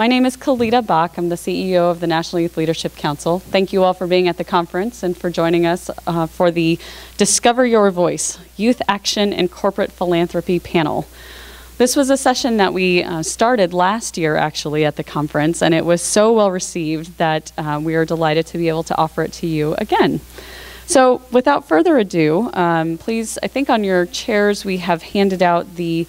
My name is Kelita Bak. I'm the CEO of the National Youth Leadership Council. Thank you all for being at the conference and for joining us for the Discover Your Voice, Youth Action and Corporate Philanthropy panel. This was a session that we started last year, actually, at the conference, and it was so well received that we are delighted to be able to offer it to you again. So without further ado, please, I think on your chairs we have handed out the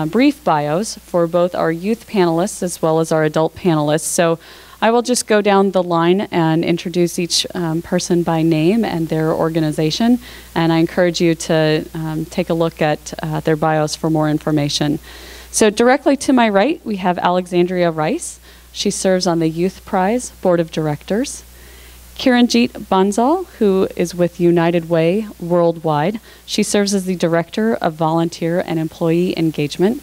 brief bios for both our youth panelists as well as our adult panelists. So I will just go down the line and introduce each person by name and their organization, and I encourage you to take a look at their bios for more information. So directly to my right, we have Alexandria Rice. She serves on the Youthrive Board of Directors. Kiranjit Bansal, who is with United Way Worldwide. She serves as the Director of Volunteer and Employee Engagement.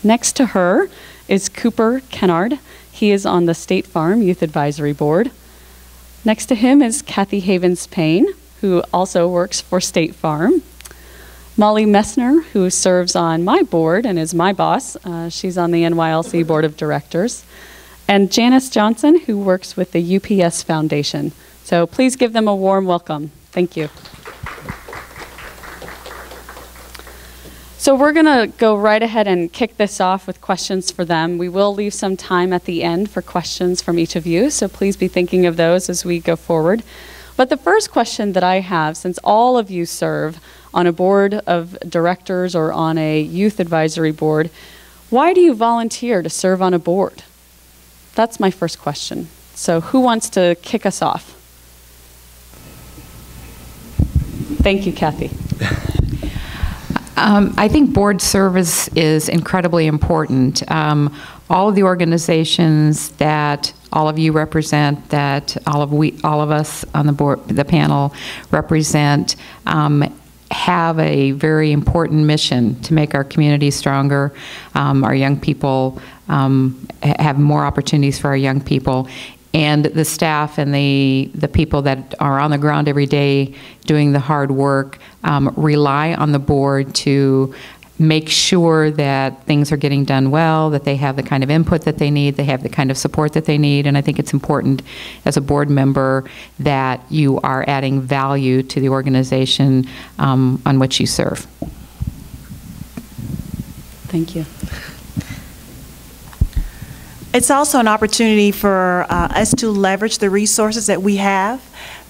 Next to her is Cooper Kennard. He is on the State Farm Youth Advisory Board. Next to him is Kathy Havens-Payne, who also works for State Farm. Molly Messner, who serves on my board and is my boss. She's on the NYLC Board of Directors. And Janice Johnson, who works with the UPS Foundation. So please give them a warm welcome. Thank you. So we're going to go right ahead and kick this off with questions for them. We will leave some time at the end for questions from each of you, so please be thinking of those as we go forward. But the first question that I have, since all of you serve on a board of directors or on a youth advisory board, why do you volunteer to serve on a board? That's my first question. So who wants to kick us off? Thank you, Kathy. I think board service is incredibly important. All of the organizations that all of you represent, that all of us on the board, the panel represent, have a very important mission to make our community stronger. Our young people have more opportunities for our young people. And the staff and the people that are on the ground every day doing the hard work rely on the board to make sure that things are getting done well, that they have the kind of input that they need, they have the kind of support that they need. And I think it's important as a board member that you are adding value to the organization on which you serve. Thank you. It's also an opportunity for us to leverage the resources that we have.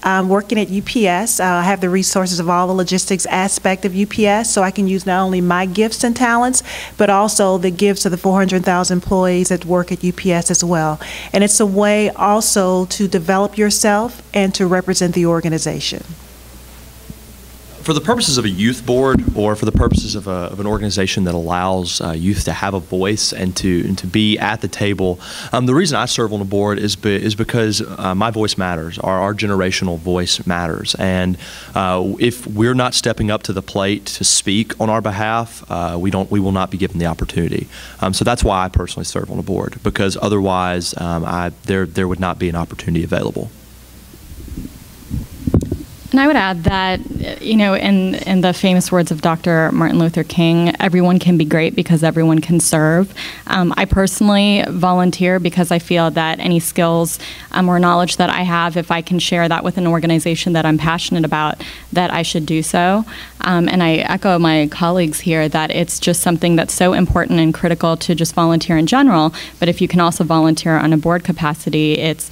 Working at UPS, I have the resources of all the logistics aspect of UPS, so I can use not only my gifts and talents, but also the gifts of the 400,000 employees that work at UPS as well. And it's a way also to develop yourself and to represent the organization. For the purposes of a youth board, or for the purposes of an organization that allows youth to have a voice and to be at the table, the reason I serve on the board is because my voice matters. Our generational voice matters, and if we're not stepping up to the plate to speak on our behalf, we will not be given the opportunity. So that's why I personally serve on the board, because otherwise there would not be an opportunity available. And I would add that, you know, in the famous words of Dr. Martin Luther King, everyone can be great because everyone can serve. I personally volunteer because I feel that any skills or knowledge that I have, if I can share that with an organization that I'm passionate about, that I should do so. And I echo my colleagues here that it's just something that's so important and critical to just volunteer in general. But if you can also volunteer on a board capacity, it's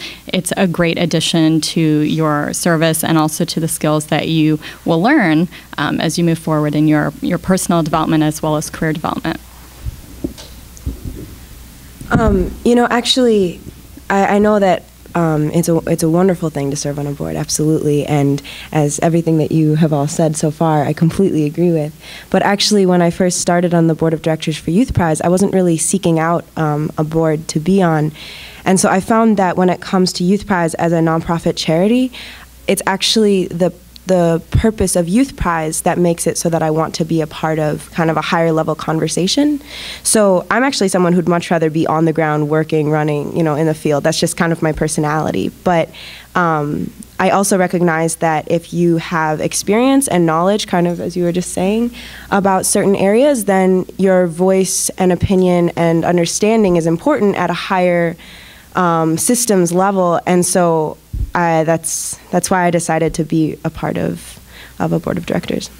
a great addition to your service and also to the skills that you will learn as you move forward in your personal development as well as career development. You know, actually, I know that it's a wonderful thing to serve on a board, absolutely, and as everything that you have all said so far, I completely agree with. But actually, when I first started on the board of directors for Youthrive, I wasn't really seeking out a board to be on, and so I found that when it comes to Youthrive as a nonprofit charity, it's actually the the purpose of Youth Prize that makes it so that I want to be a part of kind of a higher level conversation. So I'm actually someone who'd much rather be on the ground working, running, in the field. That's just kind of my personality. But I also recognize that if you have experience and knowledge, kind of as you were just saying, about certain areas, then your voice and opinion and understanding is important at a higher systems level. And so that's why I decided to be a part of a board of directors.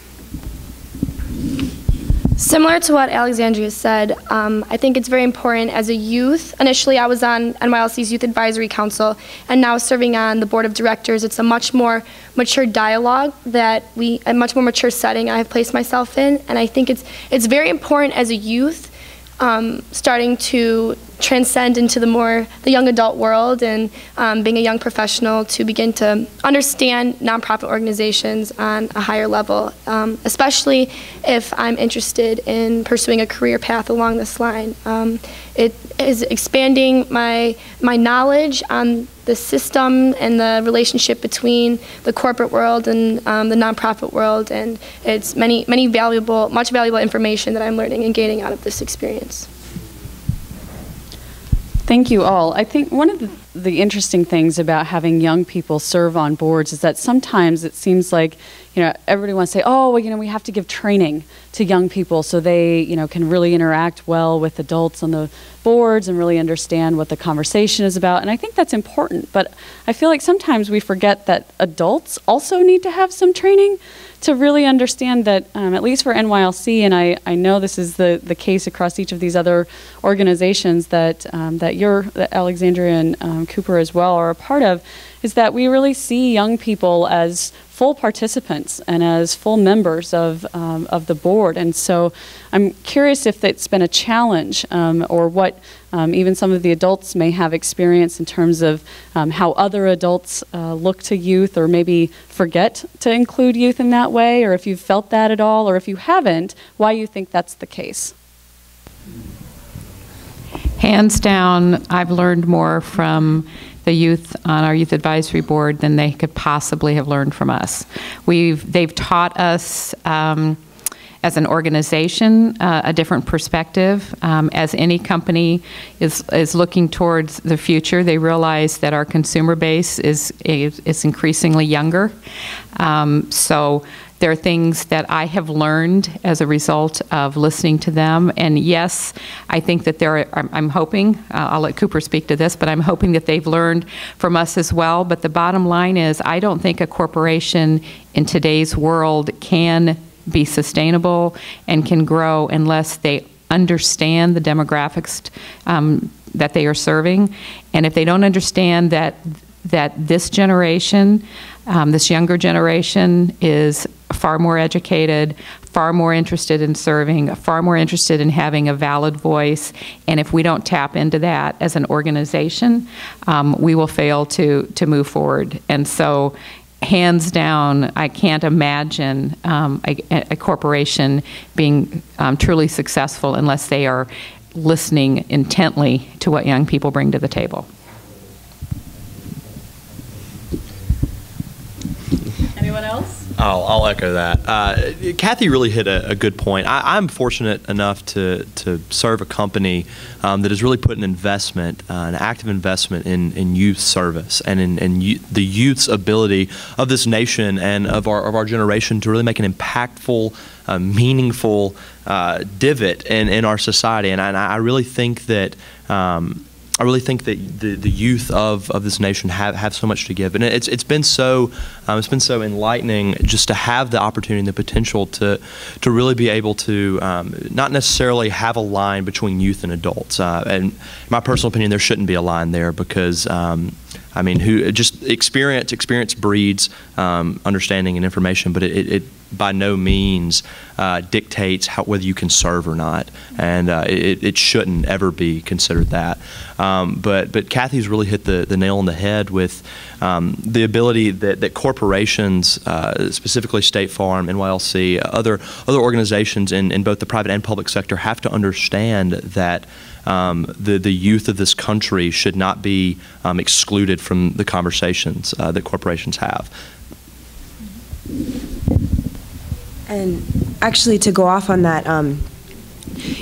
Similar to what Alexandria said, I think it's very important as a youth. Initially, I was on NYLC's Youth Advisory Council, and now serving on the board of directors. It's a much more mature dialogue a much more mature setting I have placed myself in, and I think it's very important as a youth, starting to transcend into the young adult world and being a young professional, to begin to understand nonprofit organizations on a higher level, especially if I'm interested in pursuing a career path along this line. It is expanding my knowledge on the system and the relationship between the corporate world and the nonprofit world, and it's much valuable information that I'm learning and gaining out of this experience. Thank you all. I think one of the interesting things about having young people serve on boards is that sometimes it seems like, everybody wants to say, oh, well, we have to give training to young people so they, can really interact well with adults on the boards and really understand what the conversation is about. And I think that's important, but I feel like sometimes we forget that adults also need to have some training to really understand that, at least for NYLC, and I know this is the case across each of these other organizations that that Alexandria and Cooper as well are a part of, is that we really see young people as full participants and as full members of the board. And so I'm curious if it's been a challenge or what even some of the adults may have experienced in terms of how other adults look to youth or maybe forget to include youth in that way, or if you've felt that at all, or if you haven't, why you think that's the case. Hands down, I've learned more from the youth on our youth advisory board than they could possibly have learned from us. They've taught us as an organization a different perspective. As any company is looking towards the future, they realize that our consumer base is increasingly younger. So there are things that I have learned as a result of listening to them. And yes, I think that I'm hoping, I'll let Cooper speak to this, but I'm hoping that they've learned from us as well. But the bottom line is, I don't think a corporation in today's world can be sustainable and can grow unless they understand the demographics that they are serving. And if they don't understand that this generation, this younger generation, is far more educated, far more interested in serving, far more interested in having a valid voice, and if we don't tap into that as an organization, we will fail to move forward. And so, hands down, I can't imagine a corporation being truly successful unless they are listening intently to what young people bring to the table. Anyone else? I'll echo that. Kathy really hit a good point. I'm fortunate enough to serve a company that has really put an investment, an active investment in youth service and in the youth's ability of this nation and of our generation to really make an impactful, meaningful divot in our society. And I really think that the youth of this nation have so much to give, and it's been so enlightening just to have the opportunity and the potential to really be able to not necessarily have a line between youth and adults. And in my personal opinion, there shouldn't be a line there because experience breeds understanding and information, but it by no means dictates whether you can serve or not, and it shouldn't ever be considered that. But Kathy's really hit the nail on the head with the ability that corporations, specifically State Farm, NYLC, other organizations in both the private and public sector, have to understand that the youth of this country should not be excluded from the conversations that corporations have. And actually, to go off on that,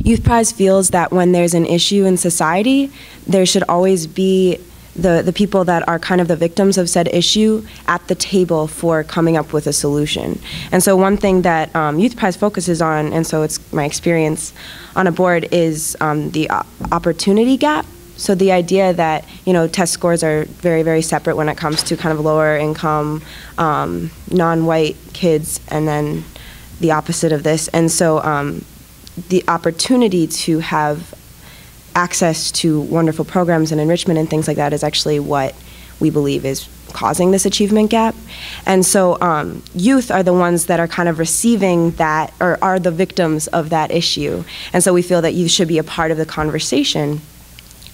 Youth Prize feels that when there's an issue in society, there should always be the people that are kind of the victims of said issue at the table for coming up with a solution. And so one thing that Youth Prize focuses on, and so it's my experience on a board, is the opportunity gap. So the idea that, you know, test scores are very, very separate when it comes to kind of lower income, non-white kids, and then the opposite of this. And so the opportunity to have access to wonderful programs and enrichment and things like that is actually what we believe is causing this achievement gap. And so youth are the ones that are kind of receiving that, or are the victims of that issue. And so we feel that youth should be a part of the conversation,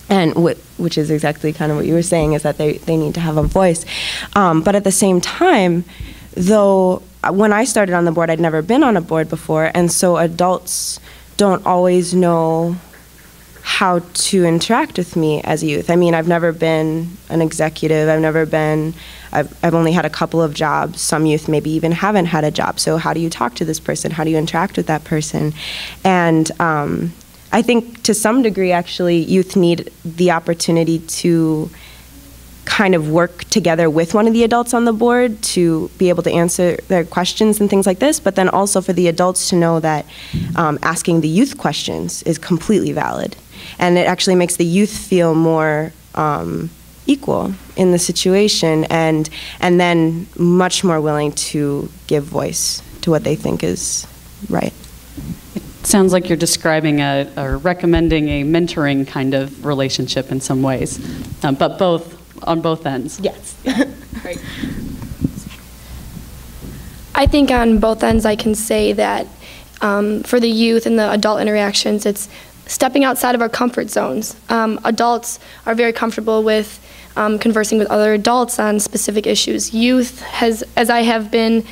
and which is exactly kind of what you were saying, is that they need to have a voice. But at the same time, though, when I started on the board, I'd never been on a board before, and so adults don't always know how to interact with me as a youth. I mean, I've never been an executive. I've only had a couple of jobs. Some youth maybe even haven't had a job. So how do you talk to this person? How do you interact with that person? And I think to some degree, actually, youth need the opportunity to kind of work together with one of the adults on the board to be able to answer their questions and things like this, but then also for the adults to know that asking the youth questions is completely valid. And it actually makes the youth feel more equal in the situation, and then much more willing to give voice to what they think is right. It sounds like you're describing or recommending a mentoring kind of relationship in some ways, but on both ends. Yes. Right. I think on both ends I can say that for the youth and the adult interactions, it's stepping outside of our comfort zones. Adults are very comfortable with conversing with other adults on specific issues. Youth has, as I have been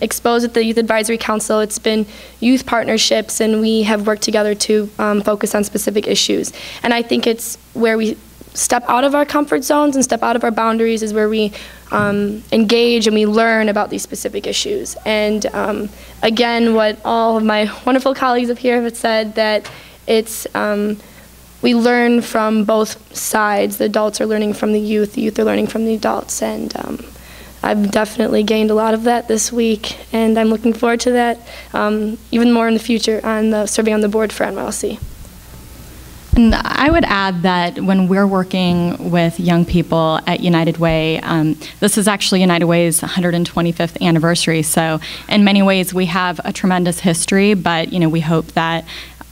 exposed at the Youth Advisory Council, it's been youth partnerships, and we have worked together to focus on specific issues. And I think it's where we step out of our comfort zones and step out of our boundaries is where we engage and we learn about these specific issues. And again, what all of my wonderful colleagues up here have said, that it's we learn from both sides. The adults are learning from the youth are learning from the adults, and I've definitely gained a lot of that this week, and I'm looking forward to that even more in the future on serving on the board for NYLC. And I would add that when we're working with young people at United Way, this is actually United Way's 125th anniversary, so in many ways we have a tremendous history, but we hope that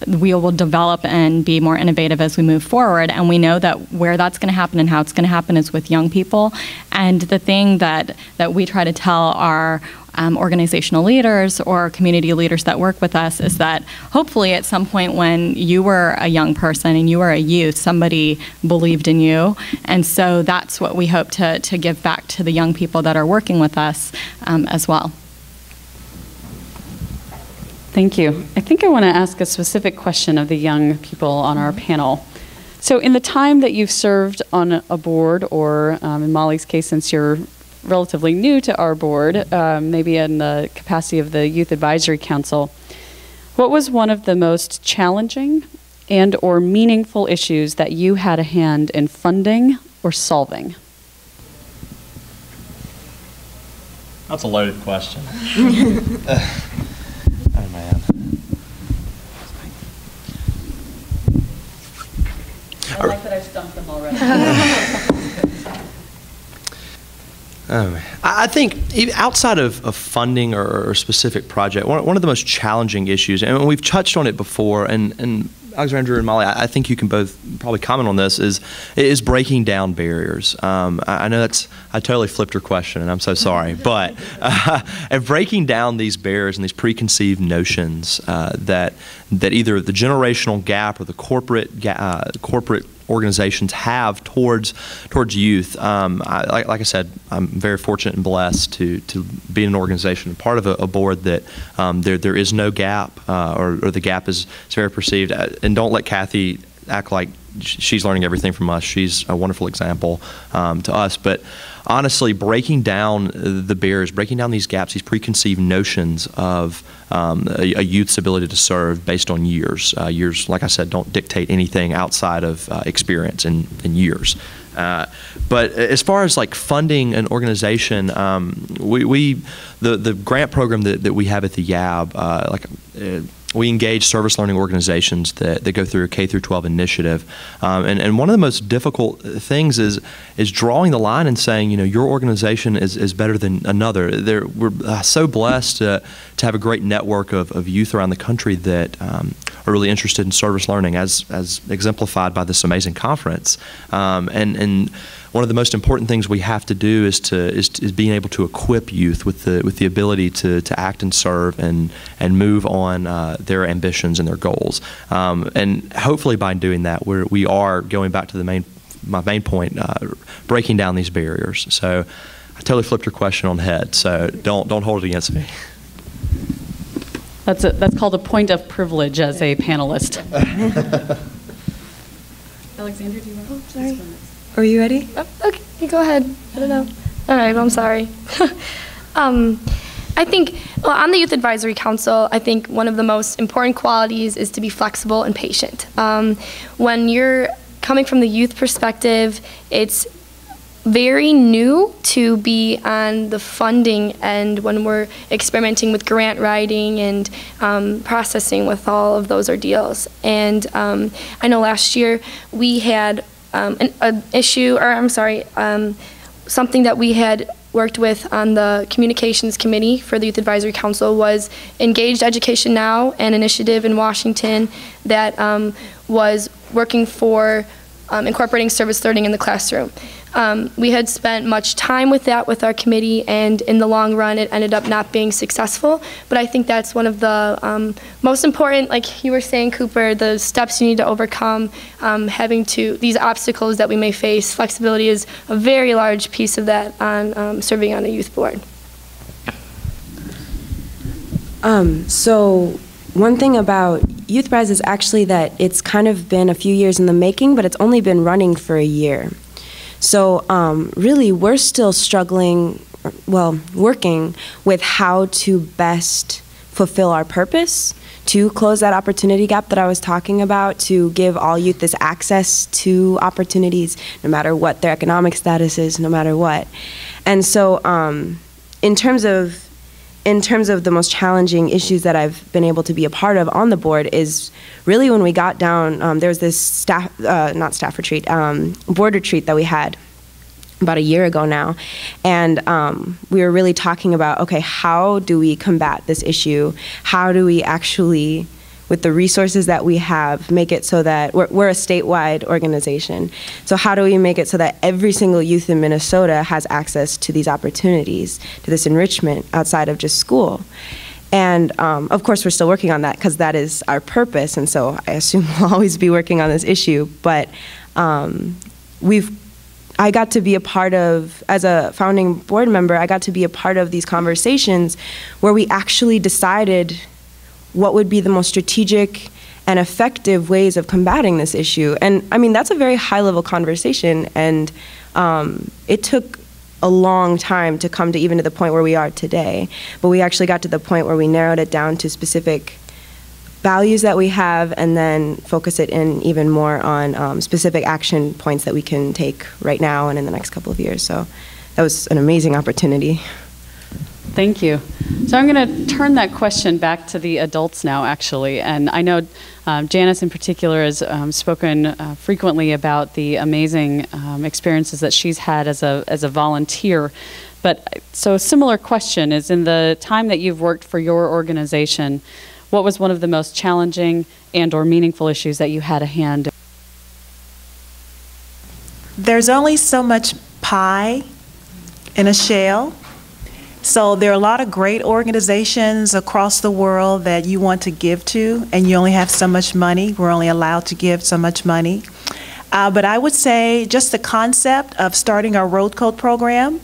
we will develop and be more innovative as we move forward, and we know that where that's going to happen and how it's going to happen is with young people. And the thing that we try to tell our organizational leaders or community leaders that work with us is that hopefully at some point when you were a young person and you were a youth, somebody believed in you, and so that's what we hope to give back to the young people that are working with us as well. Thank you. I think I want to ask a specific question of the young people on our panel. So in the time that you've served on a board, or in Molly's case, since you're relatively new to our board, maybe in the capacity of the Youth Advisory Council, what was one of the most challenging and or meaningful issues that you had a hand in funding or solving? That's a loaded question. Oh, man. I like that I've stumped them already. I think outside of funding or a specific project, one of the most challenging issues, and we've touched on it before, and Alexandra and Molly, I think you can both probably comment on this, is breaking down barriers. I know I totally flipped your question, and I'm so sorry, but and breaking down these barriers and these preconceived notions that either the generational gap or the corporate organizations have towards youth. Like I said, I'm very fortunate and blessed to be in an organization, part of a board that there is no gap, or the gap is very perceived. And don't let Kathy act like she's learning everything from us. She's a wonderful example to us. But honestly, breaking down the barriers, breaking down these gaps, these preconceived notions of a youth's ability to serve based on years. Years, like I said, don't dictate anything outside of experience in years. But as far as like funding an organization, the grant program that we have at the YAB, we engage service learning organizations that go through a K through 12 initiative, and one of the most difficult things is drawing the line and saying, you know, your organization is better than another. We're so blessed to have a great network of youth around the country that are really interested in service learning, as exemplified by this amazing conference. And one of the most important things we have to do is being able to equip youth with the ability to act and serve and move on their ambitions and their goals. And hopefully by doing that, we are going back to my main point, breaking down these barriers. So I totally flipped your question on the head. So don't hold it against me. That's called a point of privilege as a panelist. Alexandra, do you want to? Oh, sorry. Are you ready? Okay, go ahead. I don't know. All right, well, I'm sorry. I think, well, on the Youth Advisory Council, I think one of the most important qualities is to be flexible and patient. When you're coming from the youth perspective, it's very new to be on the funding end when we're experimenting with grant writing and processing with all of those ordeals. And I know last year we had something that we had worked with on the communications committee for the Youth Advisory Council was Engaged Education Now, an initiative in Washington that was working for incorporating service learning in the classroom. We had spent much time with that with our committee, and in the long run it ended up not being successful, but I think that's one of the most important, like you were saying, Cooper, the steps you need to overcome, these obstacles that we may face. Flexibility is a very large piece of that on serving on a youth board. So one thing about Youthrive is actually that it's kind of been a few years in the making, but it's only been running for a year. So really, we're still struggling, working with how to best fulfill our purpose, to close that opportunity gap that I was talking about, to give all youth this access to opportunities, no matter what their economic status is, no matter what. And so in terms of the most challenging issues that I've been able to be a part of on the board is really when we got down, there was this board retreat that we had about a year ago now, and we were really talking about, okay, how do we combat this issue? How do we actually, with the resources that we have, make it so that we're a statewide organization. So how do we make it so that every single youth in Minnesota has access to these opportunities, to this enrichment outside of just school? And of course, we're still working on that because that is our purpose, and so I assume we'll always be working on this issue. But I got to be a part of, as a founding board member, I got to be a part of these conversations where we actually decided what would be the most strategic and effective ways of combating this issue. And I mean, that's a very high-level conversation, and it took a long time to come to even to the point where we are today. But we actually got to the point where we narrowed it down to specific values that we have, and then focus it in even more on specific action points that we can take right now and in the next couple of years. So that was an amazing opportunity. Thank you. So I'm going to turn that question back to the adults now, actually. And I know Janice in particular has spoken frequently about the amazing experiences that she's had as a volunteer. But so a similar question is, in the time that you've worked for your organization, what was one of the most challenging and or meaningful issues that you had a hand in? There's only so much pie in a shell. So there are a lot of great organizations across the world that you want to give to, and you only have so much money. We're only allowed to give so much money. But I would say just the concept of starting our road code program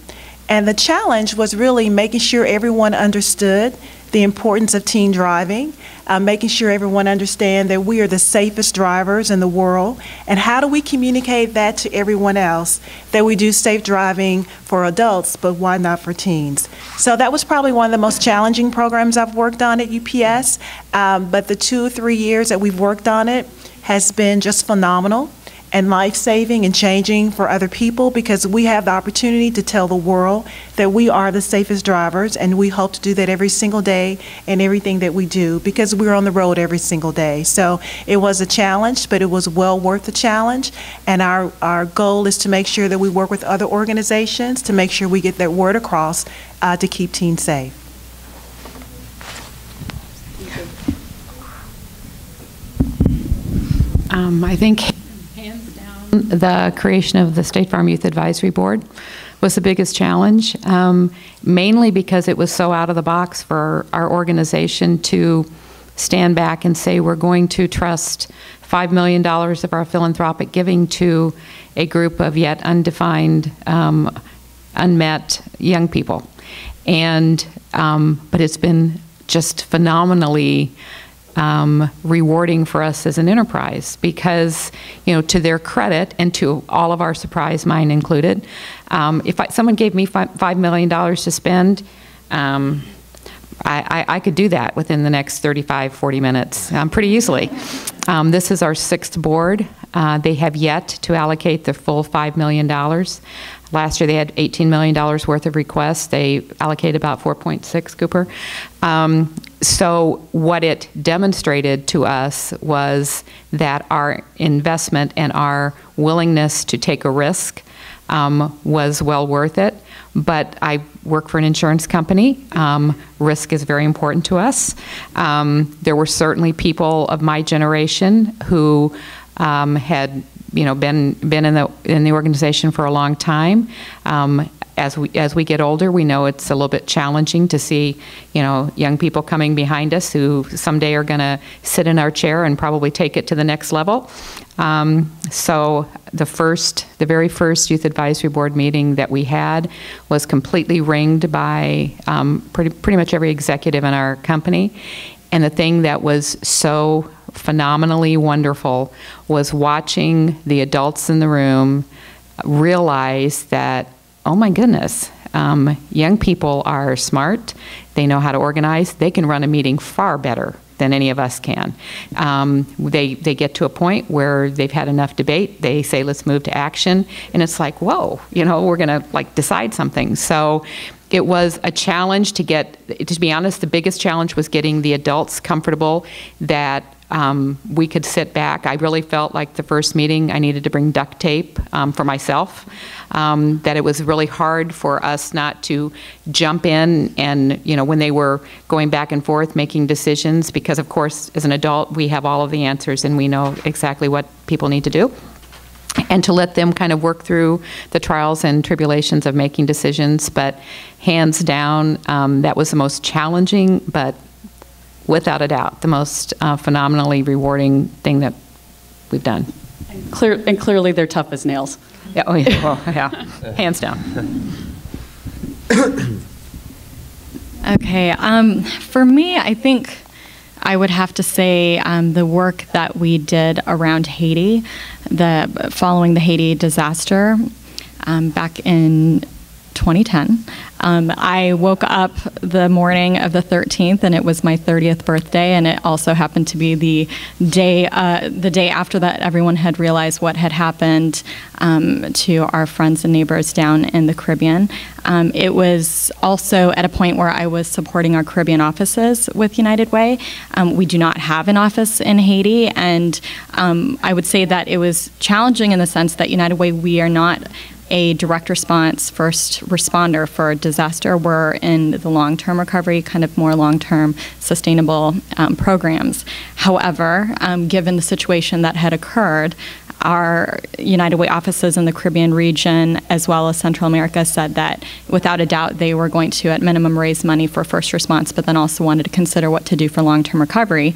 And the challenge was really making sure everyone understood the importance of teen driving, making sure everyone understands that we are the safest drivers in the world, and how do we communicate that to everyone else, that we do safe driving for adults, but why not for teens? So that was probably one of the most challenging programs I've worked on at UPS, but the 2 or 3 years that we've worked on it has been just phenomenal and life-saving and changing for other people, because we have the opportunity to tell the world that we are the safest drivers, and we hope to do that every single day in everything that we do, because we're on the road every single day. So it was a challenge, but it was well worth the challenge, and our goal is to make sure that we work with other organizations to make sure we get that word across to keep teens safe. I think the creation of the State Farm Youth Advisory Board was the biggest challenge, mainly because it was so out of the box for our organization to stand back and say we're going to trust $5 million of our philanthropic giving to a group of yet undefined, unmet young people. And, but it's been just phenomenally rewarding for us as an enterprise, because, you know, to their credit and to all of our surprise, mine included, if someone gave me $5 million to spend, I could do that within the next 35, 40 minutes pretty easily. This is our 6th board. They have yet to allocate the full $5 million. Last year they had $18 million worth of requests. They allocated about 4.6, Cooper. So what it demonstrated to us was that our investment and our willingness to take a risk was well worth it. But I work for an insurance company. Risk is very important to us. There were certainly people of my generation who had, you know, been in the organization for a long time. As we get older, we know it's a little bit challenging to see, you know, young people coming behind us who someday are going to sit in our chair and probably take it to the next level. So the very first Youth Advisory Board meeting that we had was completely ringed by pretty much every executive in our company. And the thing that was so phenomenally wonderful was watching the adults in the room realize that, oh my goodness, young people are smart, they know how to organize, they can run a meeting far better than any of us can. They get to a point where they've had enough debate, they say let's move to action, and it's like, whoa, you know, we're gonna like decide something. So it was a challenge to be honest, the biggest challenge was getting the adults comfortable that we could sit back. I really felt like the first meeting I needed to bring duct tape for myself, that it was really hard for us not to jump in and, you know, when they were going back and forth making decisions, because of course as an adult we have all of the answers and we know exactly what people need to do. And to let them kind of work through the trials and tribulations of making decisions. But hands down, that was the most challenging, but without a doubt, the most phenomenally rewarding thing that we've done. And clearly they're tough as nails. Yeah, oh yeah, well, yeah, hands down. Okay, for me, I think I would have to say the work that we did around Haiti, following the Haiti disaster back in 2010. I woke up the morning of the 13th, and it was my 30th birthday, and it also happened to be the day after that everyone had realized what had happened to our friends and neighbors down in the Caribbean. It was also at a point where I was supporting our Caribbean offices with United Way. We do not have an office in Haiti, and I would say that it was challenging in the sense that United Way, we are not a direct response first responder for a disaster. We're in the long-term recovery, kind of more long-term sustainable programs. However, given the situation that had occurred, our United Way offices in the Caribbean region, as well as Central America, said that without a doubt they were going to, at minimum, raise money for first response, but then also wanted to consider what to do for long-term recovery.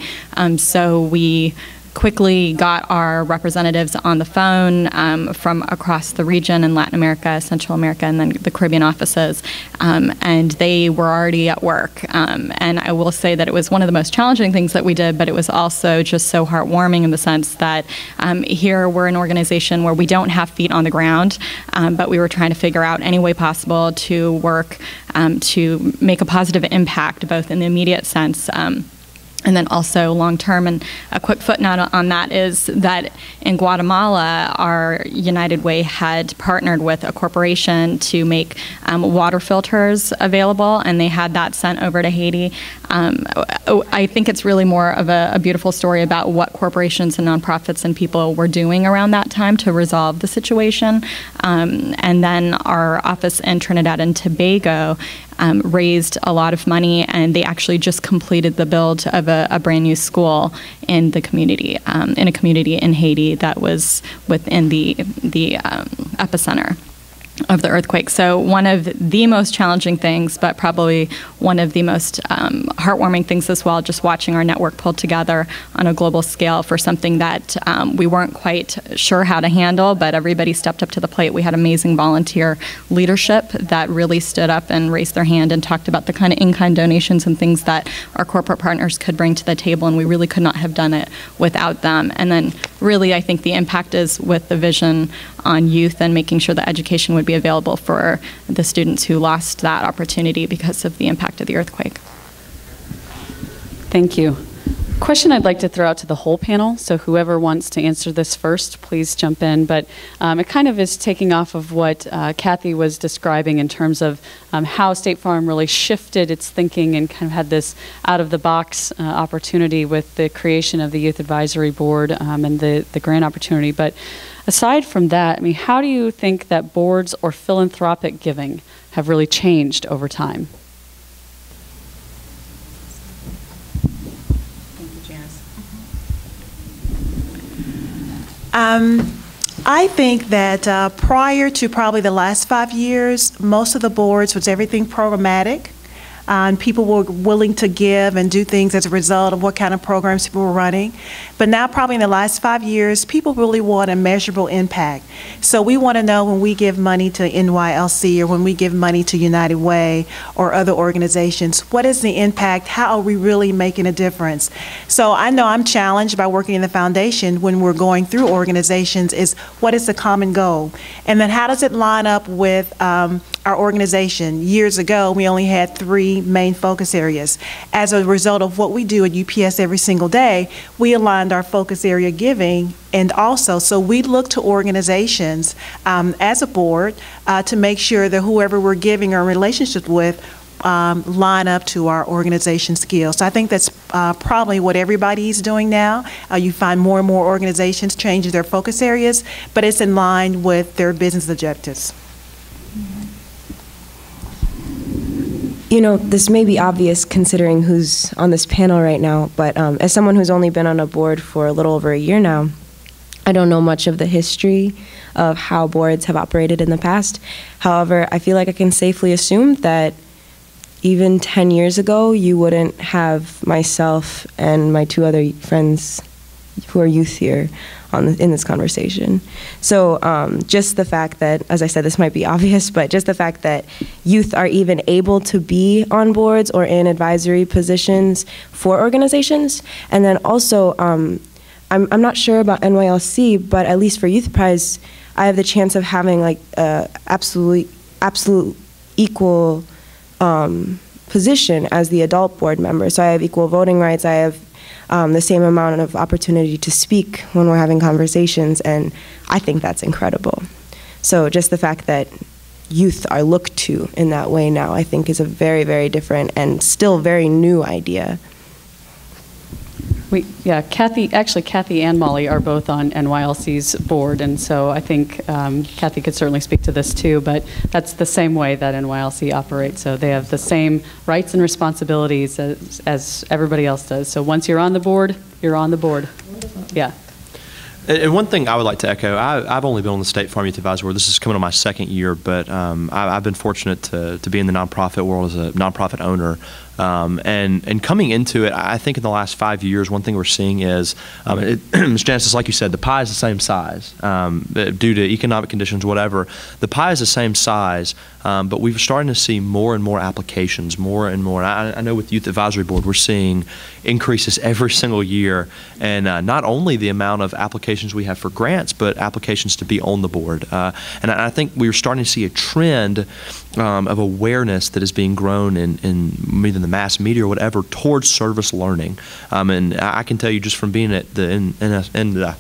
So we quickly got our representatives on the phone from across the region in Latin America, Central America, and then the Caribbean offices, and they were already at work. And I will say that it was one of the most challenging things that we did, but it was also just so heartwarming in the sense that here we're an organization where we don't have feet on the ground, but we were trying to figure out any way possible to work to make a positive impact, both in the immediate sense and then also long-term. And a quick footnote on that is that in Guatemala, our United Way had partnered with a corporation to make water filters available, and they had that sent over to Haiti. I think it's really more of a beautiful story about what corporations and nonprofits and people were doing around that time to resolve the situation. And then our office in Trinidad and Tobago raised a lot of money, and they actually just completed the build of a brand new school in the community, in a community in Haiti that was within the epicenter of the earthquake. So one of the most challenging things, but probably one of the most heartwarming things as well, just watching our network pulled together on a global scale for something that we weren't quite sure how to handle, but everybody stepped up to the plate. We had amazing volunteer leadership that really stood up and raised their hand and talked about the kind of in-kind donations and things that our corporate partners could bring to the table, and we really could not have done it without them. And then really, I think the impact is with the vision on youth and making sure that education would be available for the students who lost that opportunity because of the impact of the earthquake. Thank you. Question I'd like to throw out to the whole panel, so whoever wants to answer this first, please jump in. But it kind of is taking off of what Kathy was describing in terms of how State Farm really shifted its thinking and kind of had this out-of-the-box opportunity with the creation of the Youth Advisory Board and the grant opportunity. But aside from that, I mean, how do you think that boards or philanthropic giving have really changed over time? I think that prior to probably the last 5 years, most of the boards was everything programmatic. And people were willing to give and do things as a result of what kind of programs people were running. But now probably in the last 5 years, people really want a measurable impact. So we want to know when we give money to NYLC or when we give money to United Way or other organizations, what is the impact? How are we really making a difference? So I know I'm challenged by working in the foundation when we're going through organizations is what is the common goal? And then how does it line up with our organization? Years ago, we only had 3 main focus areas. As a result of what we do at UPS every single day, we aligned our focus area giving, and also, so we look to organizations as a board to make sure that whoever we're giving our relationship with line up to our organization skills. So I think that's probably what everybody's doing now. You find more and more organizations changing their focus areas, but it's in line with their business objectives. You know, this may be obvious considering who's on this panel right now, but as someone who's only been on a board for a little over a year now, I don't know much of the history of how boards have operated in the past. However, I feel like I can safely assume that even 10 years ago, you wouldn't have myself and my 2 other friends who are youth here in this conversation. So just the fact that, as I said, this might be obvious, but just the fact that youth are even able to be on boards or in advisory positions for organizations. And then also, I'm not sure about NYLC, but at least for Youth Prize, I have the chance of having like absolute equal position as the adult board member. So I have equal voting rights. I have the same amount of opportunity to speak when we're having conversations, and I think that's incredible. So just the fact that youth are looked to in that way now, I think is a very, very different and still very new idea. Yeah, Kathy and Molly are both on NYLC's board, and so I think Kathy could certainly speak to this too, but that's the same way that NYLC operates, so they have the same rights and responsibilities as everybody else does. So once you're on the board, you're on the board. Wonderful. Yeah. And one thing I would like to echo, I've only been on the State Farm Youth Advisory Board. This is coming on my 2nd year, but I've been fortunate to be in the nonprofit world as a nonprofit owner And coming into it, I think in the last 5 years, one thing we're seeing is, Ms. Janice, like you said, the pie is the same size due to economic conditions, whatever. The pie is the same size, but we're starting to see more and more applications, more and more. I know with Youth Advisory Board, we're seeing increases every single year, and not only the amount of applications we have for grants, but applications to be on the board. And I think we're starting to see a trend of awareness that is being grown in either the mass media or whatever towards service learning. And I can tell you just from being at the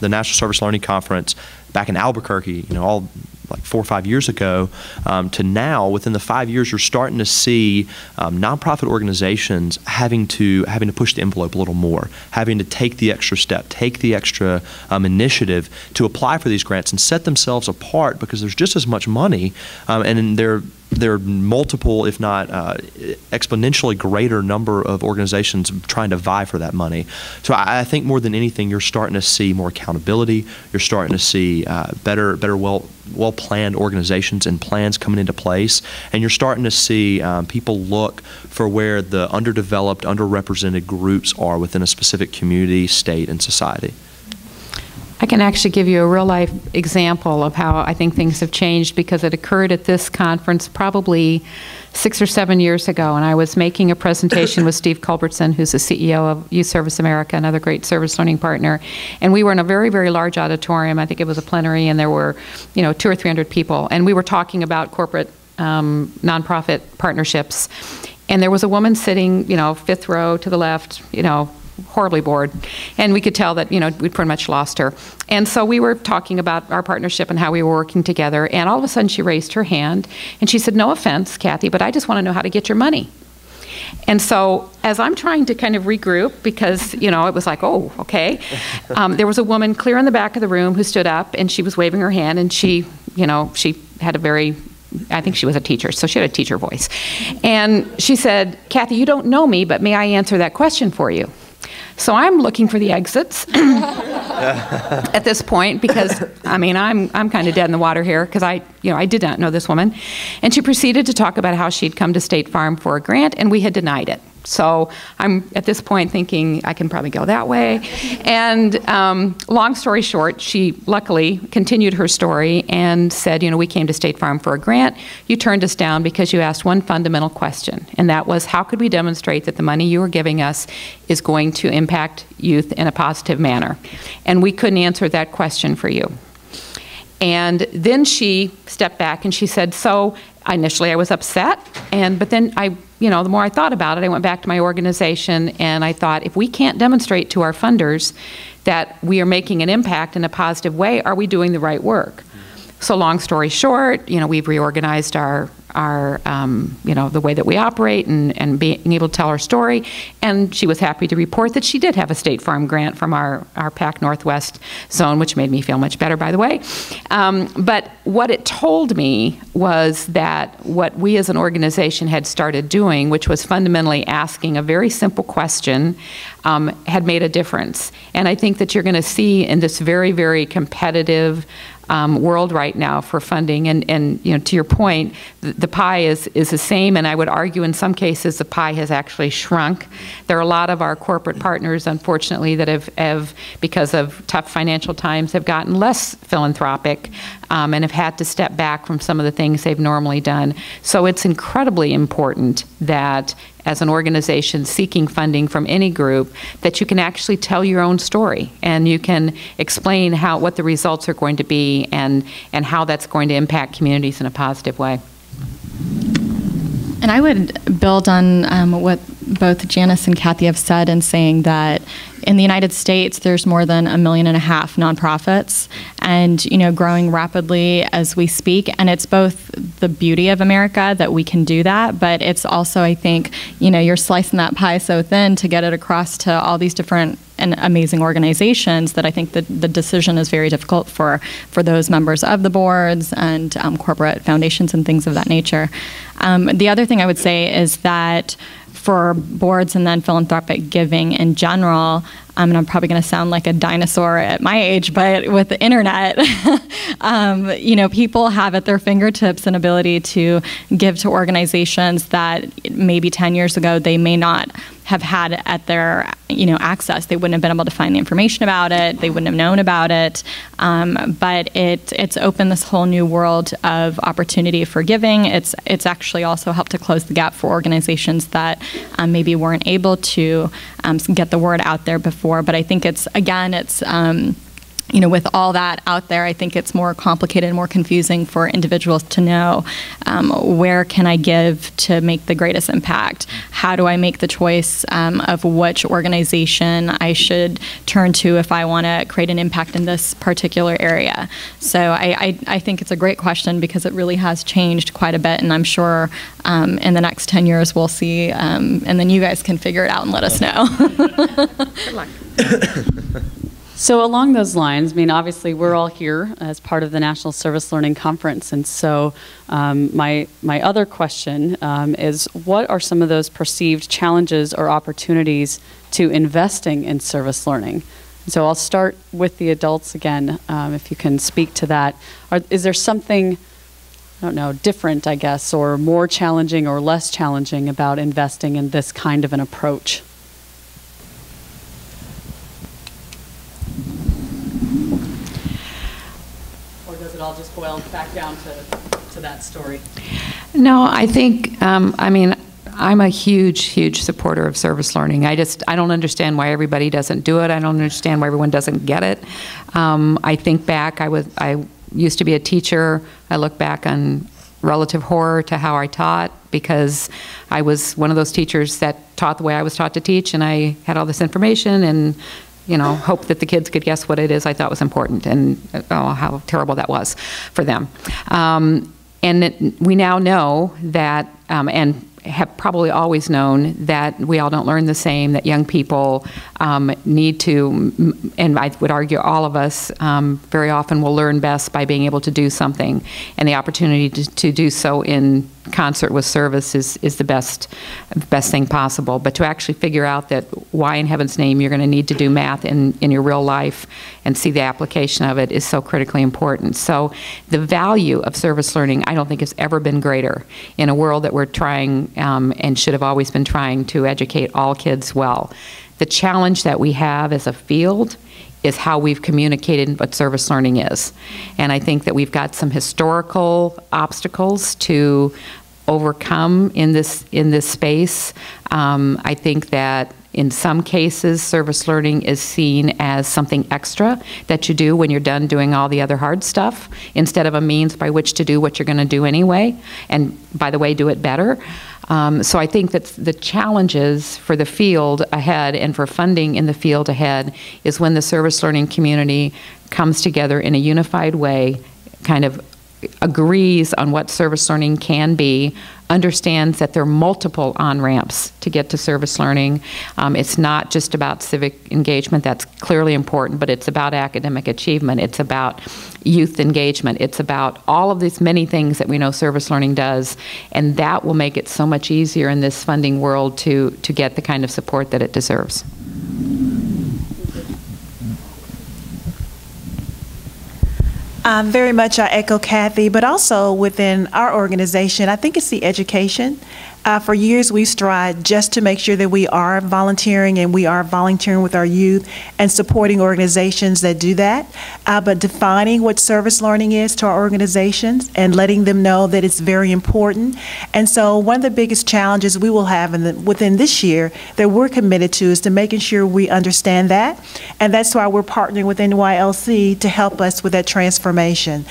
National Service Learning Conference back in Albuquerque, all like 4 or 5 years ago, to now, within the 5 years, you're starting to see nonprofit organizations having to push the envelope a little more, having to take the extra step, take the extra initiative to apply for these grants and set themselves apart, because there's just as much money, and there are multiple, if not exponentially greater number of organizations trying to vie for that money. So I think more than anything, you're starting to see more accountability. You're starting to see better, well-planned organizations and plans coming into place, and you're starting to see people look for where the underdeveloped, underrepresented groups are within a specific community, state, and society. I can actually give you a real-life example of how I think things have changed, because it occurred at this conference probably 6 or 7 years ago, and I was making a presentation with Steve Culbertson, who's the CEO of Youth Service America, another great service learning partner, and we were in a very, very large auditorium. I think it was a plenary, and there were 200 or 300 people, and we were talking about corporate nonprofit partnerships, and there was a woman sitting, 5th row to the left, horribly bored, and we could tell that we'd pretty much lost her. And so we were talking about our partnership and how we were working together, and all of a sudden she raised her hand and she said, "No offense, Kathy, but I just want to know how to get your money." And so as I'm trying to kind of regroup, because it was like, oh, okay, there was a woman clear in the back of the room who stood up, and she was waving her hand, and she had a very, I think she was a teacher, so she had a teacher voice, and she said, "Kathy, you don't know me, but may I answer that question for you?" So I'm looking for the exits at this point, because I'm kind of dead in the water here, because I did not know this woman, and she proceeded to talk about how she'd come to State Farm for a grant, and we had denied it. So I'm at this point thinking I can probably go that way. And long story short, she luckily continued her story and said, "We came to State Farm for a grant. You turned us down because you asked one fundamental question, and that was, how could we demonstrate that the money you were giving us is going to impact youth in a positive manner? And we couldn't answer that question for you." And then she stepped back and she said, "So initially I was upset, but then the more I thought about it, I went back to my organization and I thought, if we can't demonstrate to our funders that we are making an impact in a positive way, are we doing the right work?" So long story short, we've reorganized our the way that we operate and being able to tell our story. And she was happy to report that she did have a State Farm grant from our PAC Northwest zone, which made me feel much better, by the way. But what it told me was that what we as an organization had started doing, which was fundamentally asking a very simple question, had made a difference. And I think that you're going to see in this very, very competitive world right now for funding, and to your point, the pie is the same, and I would argue in some cases the pie has actually shrunk. There are a lot of our corporate partners, unfortunately, that have because of tough financial times, have gotten less philanthropic and have had to step back from some of the things they've normally done. So it's incredibly important that as an organization seeking funding from any group, that you can actually tell your own story and you can explain what the results are going to be and how that's going to impact communities in a positive way. And I would build on what both Janice and Kathy have said in saying that in the United States, there's more than 1.5 million nonprofits, and growing rapidly as we speak. And it's both the beauty of America that we can do that, but it's also, I think, you're slicing that pie so thin to get it across to all these different and amazing organizations that I think the decision is very difficult for those members of the boards and corporate foundations and things of that nature. The other thing I would say is that for boards and then philanthropic giving in general, and I'm probably going to sound like a dinosaur at my age, but with the internet, people have at their fingertips an ability to give to organizations that maybe 10 years ago they may not have had at their access. They wouldn't have been able to find the information about it. They wouldn't have known about it. But it's opened this whole new world of opportunity for giving. It's actually also helped to close the gap for organizations that maybe weren't able to get the word out there before. But I think it's with all that out there, I think it's more complicated and more confusing for individuals to know where can I give to make the greatest impact? How do I make the choice of which organization I should turn to if I want to create an impact in this particular area? So I think it's a great question because it really has changed quite a bit, and I'm sure in the next 10 years we'll see, and then you guys can figure it out and let us know. Good luck. So along those lines, I mean, obviously we're all here as part of the National Service Learning Conference, and so my other question is, what are some of those perceived challenges or opportunities to investing in service learning? So I'll start with the adults again, if you can speak to that. Is there something, I don't know, different, I guess, or more challenging or less challenging about investing in this kind of an approach? Does it all just boil back down to that story? No, I think, I'm a huge supporter of service learning. I don't understand why everybody doesn't do it. I don't understand why everyone doesn't get it. I think back, I used to be a teacher. I look back on relative horror to how I taught, because I was one of those teachers that taught the way I was taught to teach, and I had all this information and hope that the kids could guess what it is I thought was important, and how terrible that was for them. We now know that, and have probably always known, that we all don't learn the same, that young people need to, and I would argue all of us very often will learn best by being able to do something, and the opportunity to do so in concert with service is the best thing possible. But to actually figure out that why in heaven's name you're going to need to do math in your real life and see the application of it is so critically important. So the value of service learning, I don't think, has ever been greater in a world that we're trying and should have always been trying to educate all kids well. The challenge that we have as a field is how we've communicated what service learning is. And I think that we've got some historical obstacles to overcome in this space. I think that in some cases, service learning is seen as something extra that you do when you're done doing all the other hard stuff, instead of a means by which to do what you're going to do anyway, and by the way, do it better. So I think that the challenges for the field ahead and for funding in the field ahead is when the service learning community comes together in a unified way, kind of agrees on what service learning can be, understands that there are multiple on-ramps to get to service learning. It's not just about civic engagement, that's clearly important, but it's about academic achievement, it's about youth engagement, it's about all of these many things that we know service learning does, and that will make it so much easier in this funding world to get the kind of support that it deserves. Very much I echo Kathy, but also within our organization, I think it's the education. For years, we've strived just to make sure that we are volunteering, and we are volunteering with our youth and supporting organizations that do that, but defining what service learning is to our organizations and letting them know that it's very important. And so one of the biggest challenges we will have within this year that we're committed to is to making sure we understand that, and that's why we're partnering with NYLC to help us with that transformation.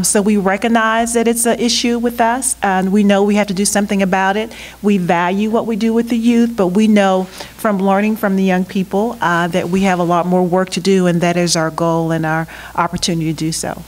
So we recognize that it's an issue with us, and we know we have to do something about it. We value what we do with the youth, but we know from learning from the young people that we have a lot more work to do, and that is our goal and our opportunity to do so.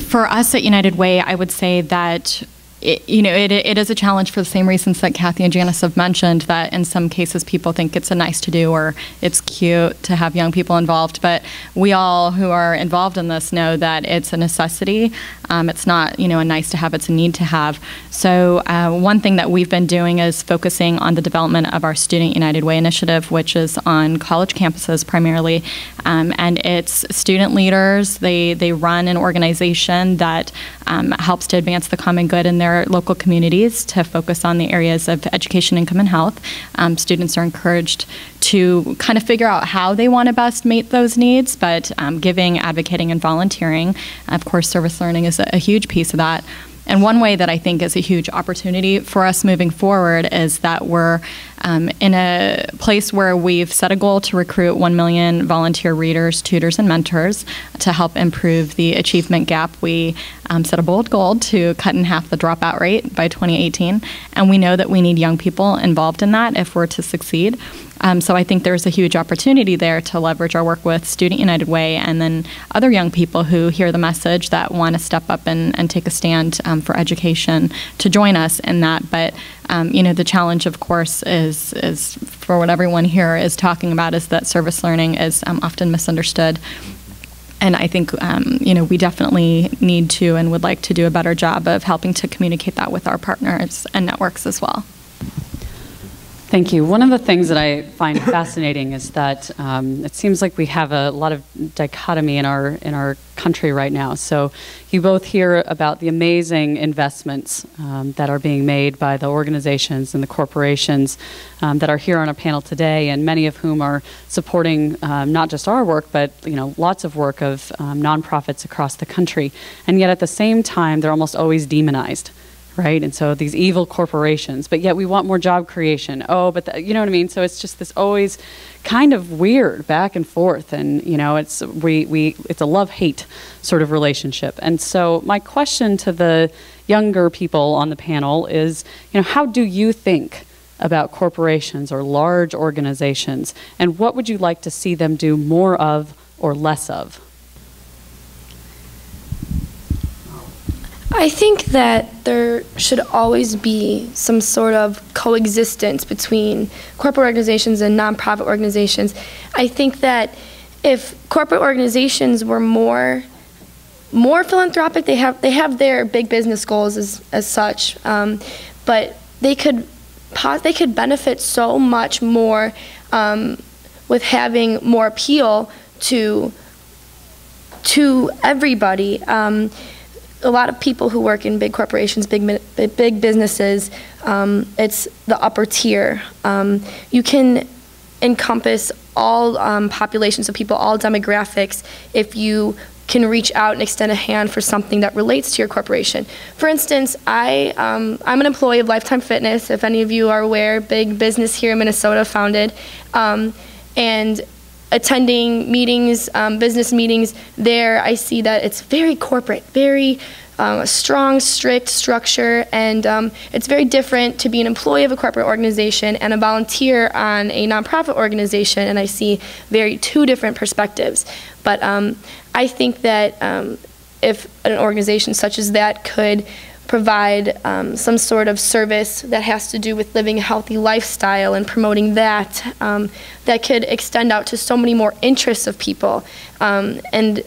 For us at United Way, I would say that it is a challenge for the same reasons that Kathy and Janice have mentioned, that in some cases people think it's a nice to do or it's cute to have young people involved. But we all who are involved in this know that it's a necessity. It's not, a nice to have, it's a need to have. So one thing that we've been doing is focusing on the development of our Student United Way initiative, which is on college campuses primarily. And it's student leaders. They run an organization that helps to advance the common good in their local communities, to focus on the areas of education, income, and health. Students are encouraged to kind of figure out how they want to best meet those needs, but giving, advocating, and volunteering. Of course, service learning is a huge piece of that. And one way that I think is a huge opportunity for us moving forward is that we're in a place where we've set a goal to recruit 1 million volunteer readers, tutors, and mentors to help improve the achievement gap. We set a bold goal to cut in half the dropout rate by 2018, and we know that we need young people involved in that if we're to succeed. So I think there's a huge opportunity there to leverage our work with Student United Way and then other young people who hear the message that want to step up and take a stand for education to join us in that. But the challenge, of course, is for what everyone here is talking about, is that service learning is often misunderstood. And I think, we definitely need to and would like to do a better job of helping to communicate that with our partners and networks as well. Thank you. One of the things that I find fascinating is that it seems like we have a lot of dichotomy in our country right now. So you both hear about the amazing investments that are being made by the organizations and the corporations that are here on our panel today, and many of whom are supporting not just our work, but lots of work of nonprofits across the country. And yet at the same time, they're almost always demonized. Right? And so these evil corporations, but yet we want more job creation. Oh, but you know what I mean? So it's just this always kind of weird back and forth. And, it's a love-hate sort of relationship. And so my question to the younger people on the panel is, how do you think about corporations or large organizations? And what would you like to see them do more of or less of? I think that there should always be some sort of coexistence between corporate organizations and nonprofit organizations. I think that if corporate organizations were more philanthropic, they have their big business goals as such, but they could benefit so much more with having more appeal to everybody. A lot of people who work in big corporations, big businesses, it's the upper tier. You can encompass all populations of people, all demographics, if you can reach out and extend a hand for something that relates to your corporation. For instance, I'm an employee of Lifetime Fitness, if any of you are aware, big business here in Minnesota founded, and attending meetings, business meetings there, I see that it's very corporate, very strong, strict structure, and it's very different to be an employee of a corporate organization and a volunteer on a nonprofit organization, and I see two different perspectives. But I think that if an organization such as that could provide some sort of service that has to do with living a healthy lifestyle and promoting that, that could extend out to so many more interests of people. And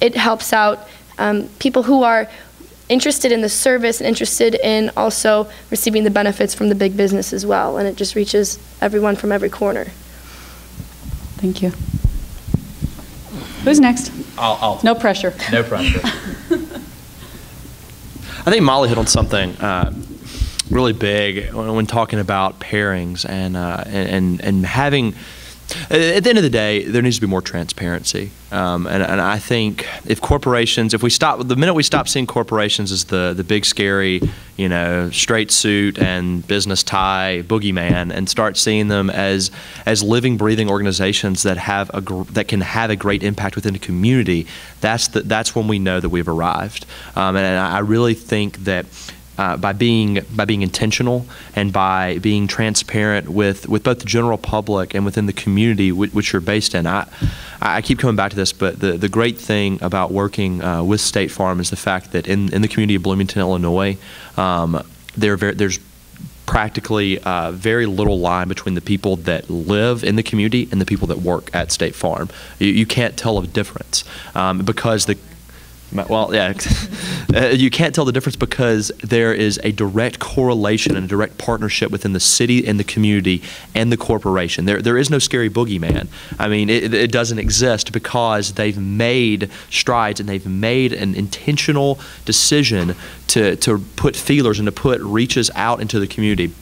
it helps out people who are interested in the service and interested in also receiving the benefits from the big business as well. And it just reaches everyone from every corner. Thank you. Who's next? I'll no pressure. No pressure. I think Molly hit on something really big when talking about pairings and having. At the end of the day, there needs to be more transparency, and I think if corporations, the minute we stop seeing corporations as the big scary, straight suit and business tie boogeyman, and start seeing them as living, breathing organizations that can have a great impact within the community, that's when we know that we've arrived. And I really think that by being intentional and by being transparent with both the general public and within the community which you're based in. I keep coming back to this, but the great thing about working with State Farm is the fact that in the community of Bloomington, Illinois, there's practically very little line between the people that live in the community and the people that work at State Farm. You can't tell a difference because you can't tell the difference because there is a direct correlation and a direct partnership within the city and the community and the corporation. There is no scary boogeyman. I mean, it doesn't exist because they've made strides and they've made an intentional decision to put feelers and to put reaches out into the community.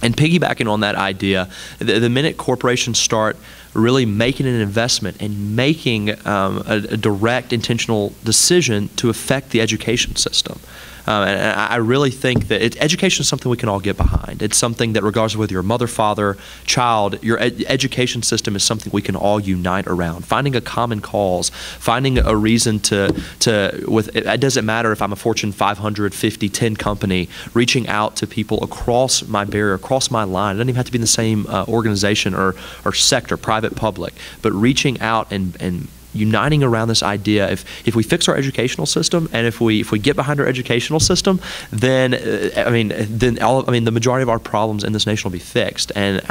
And piggybacking on that idea, the minute corporations start really making an investment and making a direct, intentional decision to affect the education system. And I really think that education is something we can all get behind. It's something that regardless of whether you're a mother, father, child, your education system is something we can all unite around. Finding a common cause, finding a reason it doesn't matter if I'm a Fortune 500, 50, 10 company, reaching out to people across my barrier, across my line. It doesn't even have to be in the same organization or sector, private, public, but reaching out and uniting around this idea. If we fix our educational system and if we get behind our educational system, then the majority of our problems in this nation will be fixed, and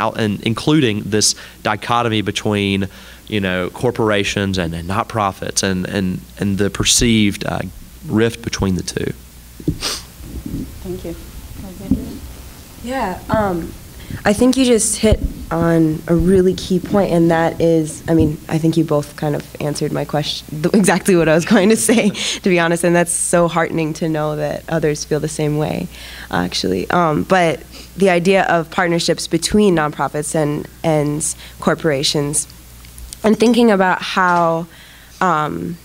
including this dichotomy between corporations and not-profits and the perceived rift between the two. Thank you. Yeah, I think you just hit on a really key point, and that is, I think you both kind of answered my question, exactly what I was going to say, to be honest, and that's so heartening to know that others feel the same way, actually. But the idea of partnerships between nonprofits and corporations, and thinking about how can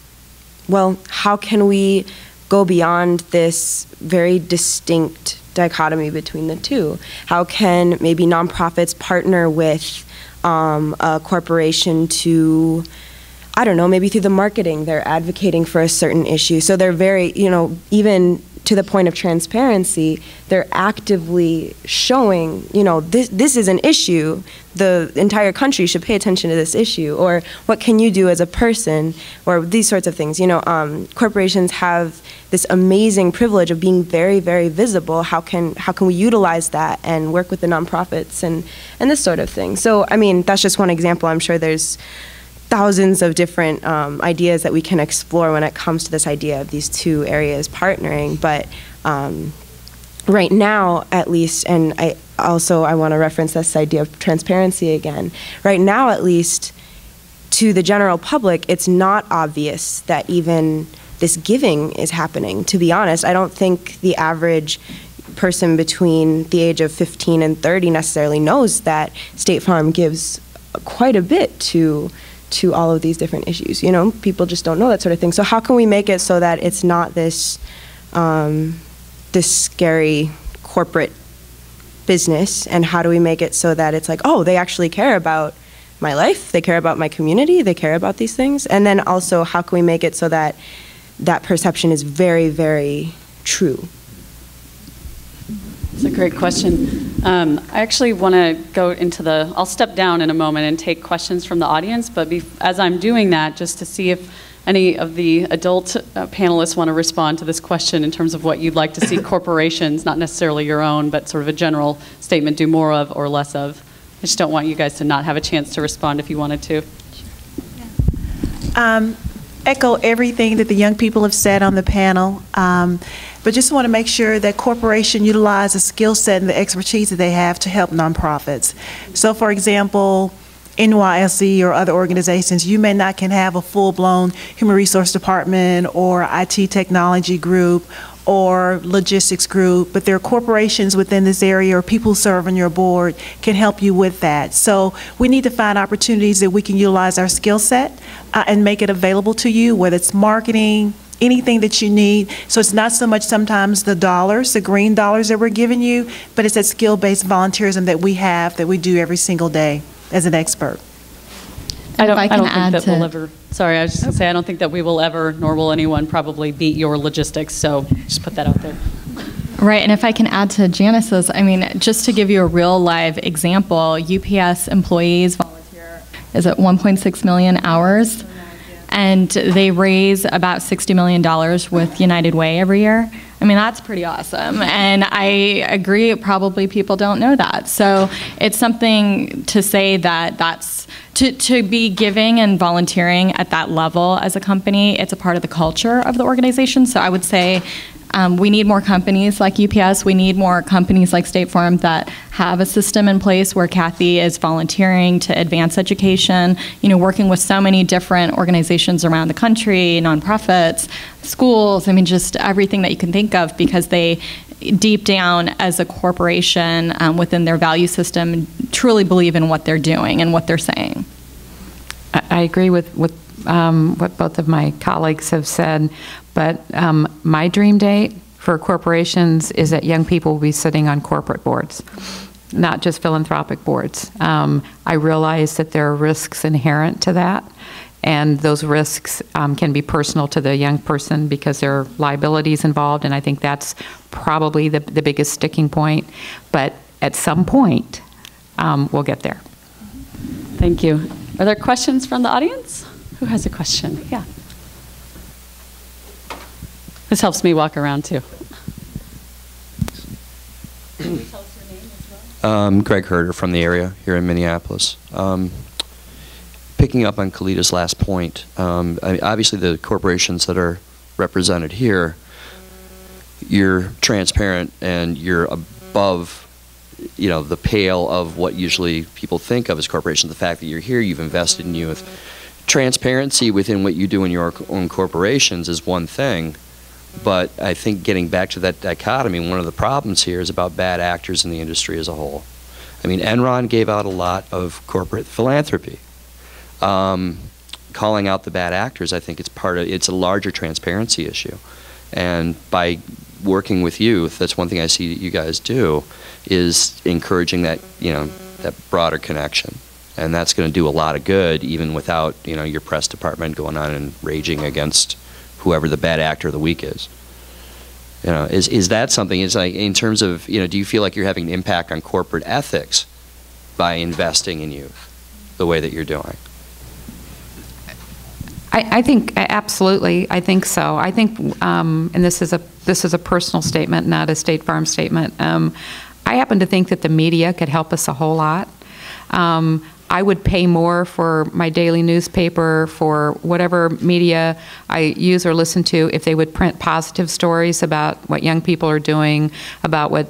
we go beyond this very distinct dichotomy between the two? How can maybe nonprofits partner with a corporation to, I don't know, maybe through the marketing, they're advocating for a certain issue. So they're very, even to the point of transparency, they're actively showing, this is an issue. The entire country should pay attention to this issue. Or what can you do as a person? Or these sorts of things. Corporations have this amazing privilege of being very, very visible. How can we utilize that and work with the nonprofits and this sort of thing? So, that's just one example. I'm sure there's thousands of different ideas that we can explore when it comes to this idea of these two areas partnering. But right now, at least, and I want to reference this idea of transparency again. Right now, at least, to the general public, it's not obvious that even this giving is happening. To be honest, I don't think the average person between the age of 15 and 30 necessarily knows that State Farm gives quite a bit to all of these different issues. People just don't know that sort of thing. So how can we make it so that it's not this this scary corporate business, and how do we make it so that it's like, oh, they actually care about my life, they care about my community, they care about these things? And then also, how can we make it so that that perception is very, very true? That's a great question. I actually want to go into I'll step down in a moment and take questions from the audience, but as I'm doing that, just to see if any of the adult panelists want to respond to this question in terms of what you'd like to see corporations, not necessarily your own, but sort of a general statement, do more of or less of. I just don't want you guys to not have a chance to respond if you wanted to. Echo everything that the young people have said on the panel, but just want to make sure that corporations utilize the skill set and the expertise that they have to help nonprofits. So, for example, NYLC or other organizations, you may not can have a full-blown human resource department or IT technology group or logistics group, but there are corporations within this area or people who serve on your board can help you with that. So we need to find opportunities that we can utilize our skill set and make it available to you, whether it's marketing, anything that you need. So it's not so much sometimes the dollars, the green dollars that we're giving you, but it's that skill-based volunteerism that we have, that we do every single day as an expert. I don't think that we'll ever, sorry, I was just going to say, I don't think that we will ever, nor will anyone probably beat your logistics, so just put that out there. Right, and if I can add to Janice's, I mean, just to give you a real live example, UPS employees volunteer, is it 1.6 million hours? And they raise about $60 million with United Way every year. I mean, that's pretty awesome. And I agree, probably people don't know that. So it's something to say that that's, to be giving and volunteering at that level as a company, it's a part of the culture of the organization. So I would say we need more companies like UPS. We need more companies like State Farm that have a system in place where Kathy is volunteering to advance education, you know, working with so many different organizations around the country, nonprofits, schools, I mean, just everything that you can think of, because they, deep down as a corporation within their value system, truly believe in what they're doing and what they're saying. I agree with what both of my colleagues have said, but my dream date for corporations is that young people will be sitting on corporate boards, not just philanthropic boards. I realize that there are risks inherent to that, and those risks can be personal to the young person because there are liabilities involved, and I think that's probably the biggest sticking point. But at some point, we'll get there. Thank you. Are there questions from the audience? Who has a question? Yeah. This helps me walk around too. Can you tell us your name as well? Greg Herder from the area here in Minneapolis. Picking up on Kelita's last point, I mean, obviously the corporations that are represented here, you're transparent and you're above, you know, the pale of what usually people think of as corporations. The fact that you're here, you've invested in youth. Transparency within what you do in your own corporations is one thing, but I think getting back to that dichotomy, one of the problems here is about bad actors in the industry as a whole. I mean, Enron gave out a lot of corporate philanthropy. Calling out the bad actors, I think it's a larger transparency issue. And by working with youth, that's one thing I see that you guys do, is encouraging that, you know, that broader connection. And that's going to do a lot of good, even without, you know, your press department going on and raging against whoever the bad actor of the week is. You know, is that something? Is like, in terms of, you know, do you feel like you're having an impact on corporate ethics by investing in youth the way that you're doing? I think absolutely. I think so. I think, and this is a personal statement, not a State Farm statement. I happen to think that the media could help us a whole lot. I would pay more for my daily newspaper, for whatever media I use or listen to, if they would print positive stories about what young people are doing, about what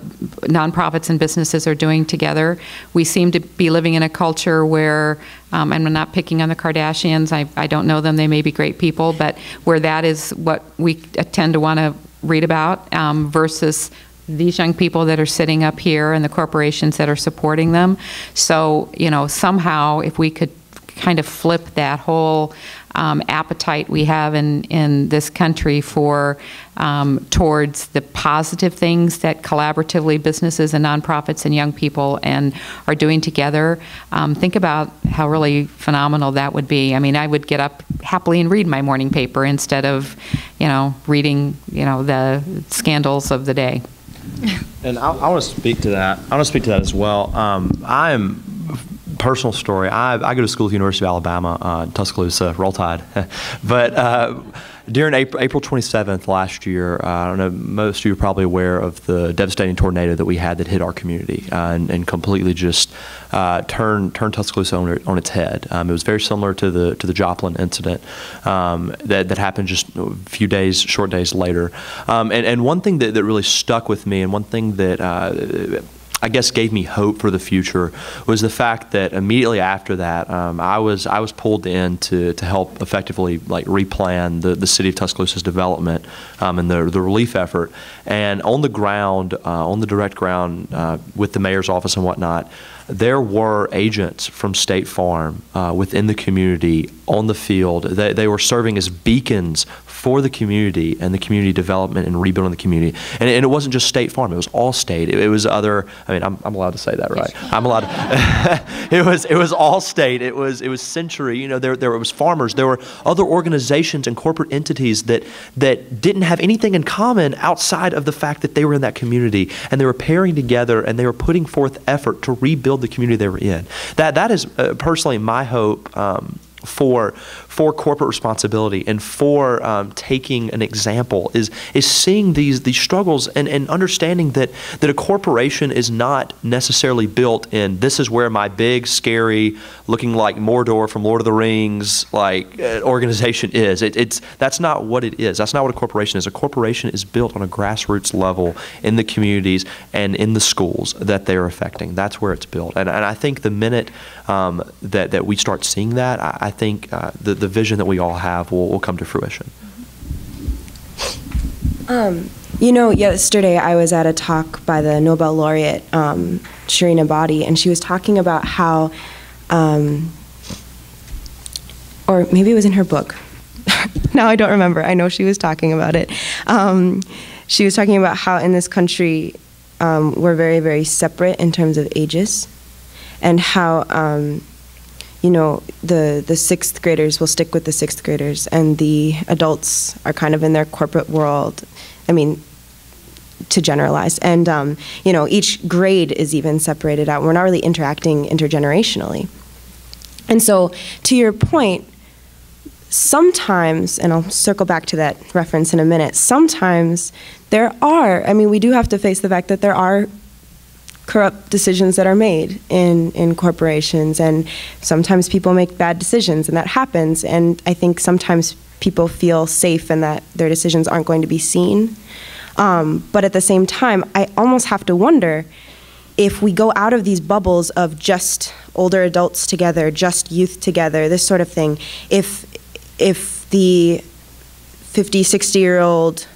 nonprofits and businesses are doing together. We seem to be living in a culture where, and I'm not picking on the Kardashians, I don't know them, they may be great people, but where that is what we tend to want to read about versus these young people that are sitting up here and the corporations that are supporting them. So, you know, somehow if we could kind of flip that whole appetite we have in this country for towards the positive things that collaboratively businesses and nonprofits and young people are doing together, think about how really phenomenal that would be. I mean, I would get up happily and read my morning paper instead of, you know, reading, you know, the scandals of the day. And I want to speak to that. I want to speak to that as well. Personal story. I go to school at the University of Alabama, Tuscaloosa, Roll Tide. But during April 27th last year, I don't know, most of you are probably aware of the devastating tornado that we had that hit our community and completely just turned Tuscaloosa on its head. It was very similar to the Joplin incident that happened just a few days, short days later. And one thing that really stuck with me, and one thing that I guess gave me hope for the future, was the fact that immediately after that, I was pulled in to help effectively like replan the city of Tuscaloosa's development and the relief effort. And on the ground, on the direct ground, with the mayor's office and whatnot, there were agents from State Farm within the community on the field. They were serving as beacons for the community and the community development and rebuilding the community. And it wasn't just State Farm, it was all state. It was other, I mean, I'm allowed to say that, right? I'm allowed to. it was all state. It was Century, you know, there was farmers, there were other organizations and corporate entities that didn't have anything in common outside of the fact that they were in that community, and they were pairing together and they were putting forth effort to rebuild the community they were in. That is personally my hope for corporate responsibility and for taking an example is seeing these struggles and understanding that a corporation is not necessarily built in, this is where my big, scary, looking like Mordor from Lord of the Rings like organization is. That's not what it is. That's not what a corporation is. A corporation is built on a grassroots level in the communities and in the schools that they are affecting. That's where it's built. And I think the minute that we start seeing that, I think the vision that we all have will come to fruition. You know, yesterday I was at a talk by the Nobel laureate, Shirin Ebadi, and she was talking about how, or maybe it was in her book. Now I don't remember. I know she was talking about it. She was talking about how in this country we're very, very separate in terms of ages, and how you know, the sixth graders will stick with the sixth graders, and the adults are kind of in their corporate world. I mean, to generalize. And, you know, each grade is even separated out. We're not really interacting intergenerationally. And so, to your point, sometimes, and I'll circle back to that reference in a minute, sometimes there are, I mean, we do have to face the fact that there are corrupt decisions that are made in corporations, and sometimes people make bad decisions, and that happens. And I think sometimes people feel safe in that their decisions aren't going to be seen. But at the same time, I almost have to wonder if we go out of these bubbles of just older adults together, just youth together, this sort of thing, if the 50, 60-year-old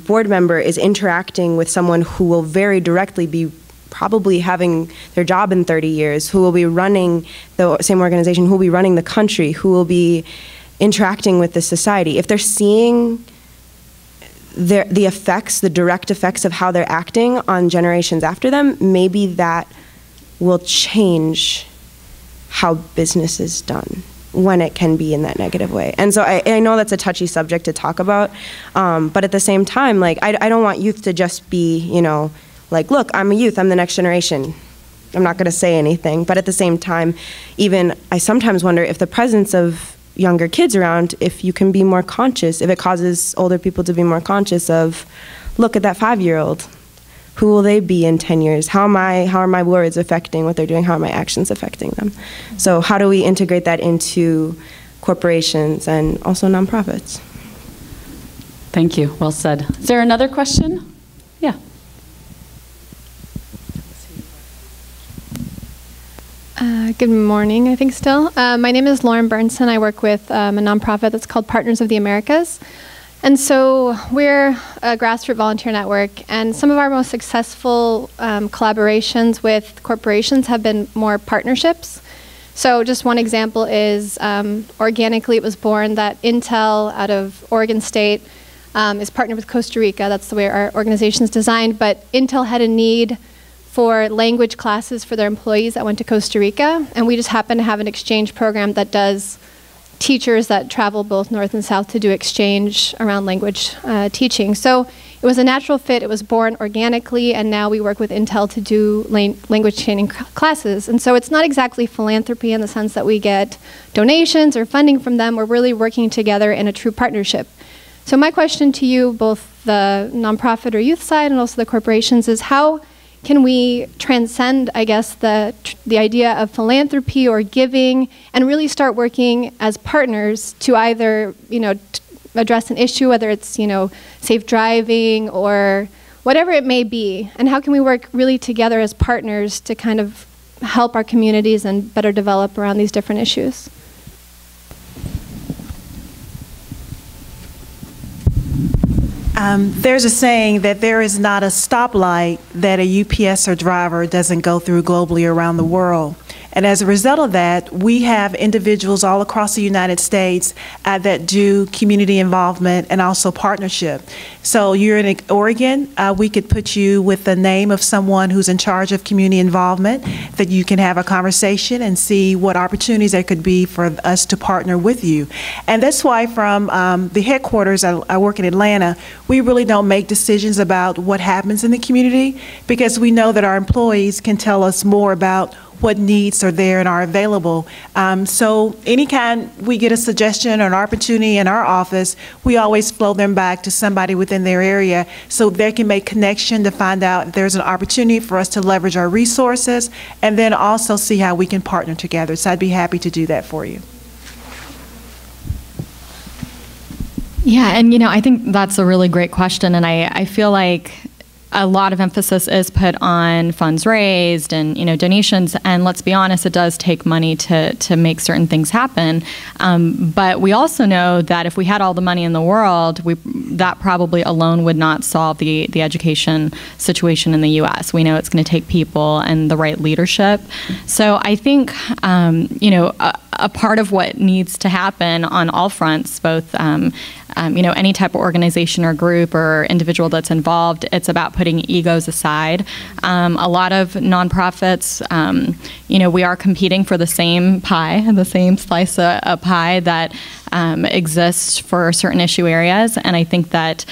board member is interacting with someone who will very directly be probably having their job in 30 years, who will be running the same organization, who will be running the country, who will be interacting with the society, if they're seeing the effects, the direct effects of how they're acting on generations after them, maybe that will change how business is done when it can be in that negative way. And so I know that's a touchy subject to talk about, but at the same time, like, I don't want youth to just be, you know, like, look, I'm a youth, I'm the next generation. I'm not going to say anything. But at the same time, even I sometimes wonder if the presence of younger kids around, if you can be more conscious, if it causes older people to be more conscious of, look at that 5-year-old. Who will they be in 10 years? How are my words affecting what they're doing? How are my actions affecting them? So how do we integrate that into corporations and also nonprofits? Thank you. Well said. Is there another question? Yeah. Good morning, I think still. My name is Lauren Burnson. I work with a nonprofit that's called Partners of the Americas. And so we're a grassroots volunteer network, and some of our most successful collaborations with corporations have been more partnerships. So just one example is organically it was born that Intel out of Oregon State is partnered with Costa Rica. That's the way our organization is designed. But Intel had a need for language classes for their employees that went to Costa Rica, and we just happen to have an exchange program that does teachers that travel both north and south to do exchange around language teaching. So it was a natural fit. It was born organically, and now we work with Intel to do language training classes. And so it's not exactly philanthropy in the sense that we get donations or funding from them. We're really working together in a true partnership. So my question to you, both the nonprofit or youth side and also the corporations, is how can we transcend, I guess, the idea of philanthropy or giving, and really start working as partners to either, you know, address an issue, whether it's, you know, safe driving or whatever it may be, and how can we work really together as partners to kind of help our communities and better develop around these different issues? There's a saying that there is not a stoplight that a UPSer driver doesn't go through globally around the world. And as a result of that, we have individuals all across the United States that do community involvement and also partnership. So you're in Oregon, we could put you with the name of someone who's in charge of community involvement, that you can have a conversation and see what opportunities there could be for us to partner with you. And that's why from the headquarters, I work in Atlanta, we really don't make decisions about what happens in the community, because we know that our employees can tell us more about what needs are there and are available. So anytime we get a suggestion or an opportunity in our office, we always flow them back to somebody within their area so they can make connection to find out if there's an opportunity for us to leverage our resources, and then also see how we can partner together. So I'd be happy to do that for you. Yeah, and I think that's a really great question, and I feel like a lot of emphasis is put on funds raised and donations, and let's be honest, it does take money to make certain things happen. But we also know that if we had all the money in the world, that probably alone would not solve the education situation in the U.S. We know it's going to take people and the right leadership. So I think a part of what needs to happen on all fronts, both any type of organization or group or individual that's involved, it's about putting egos aside. A lot of nonprofits, we are competing for the same pie, the same slice of pie that exists for certain issue areas, and I think that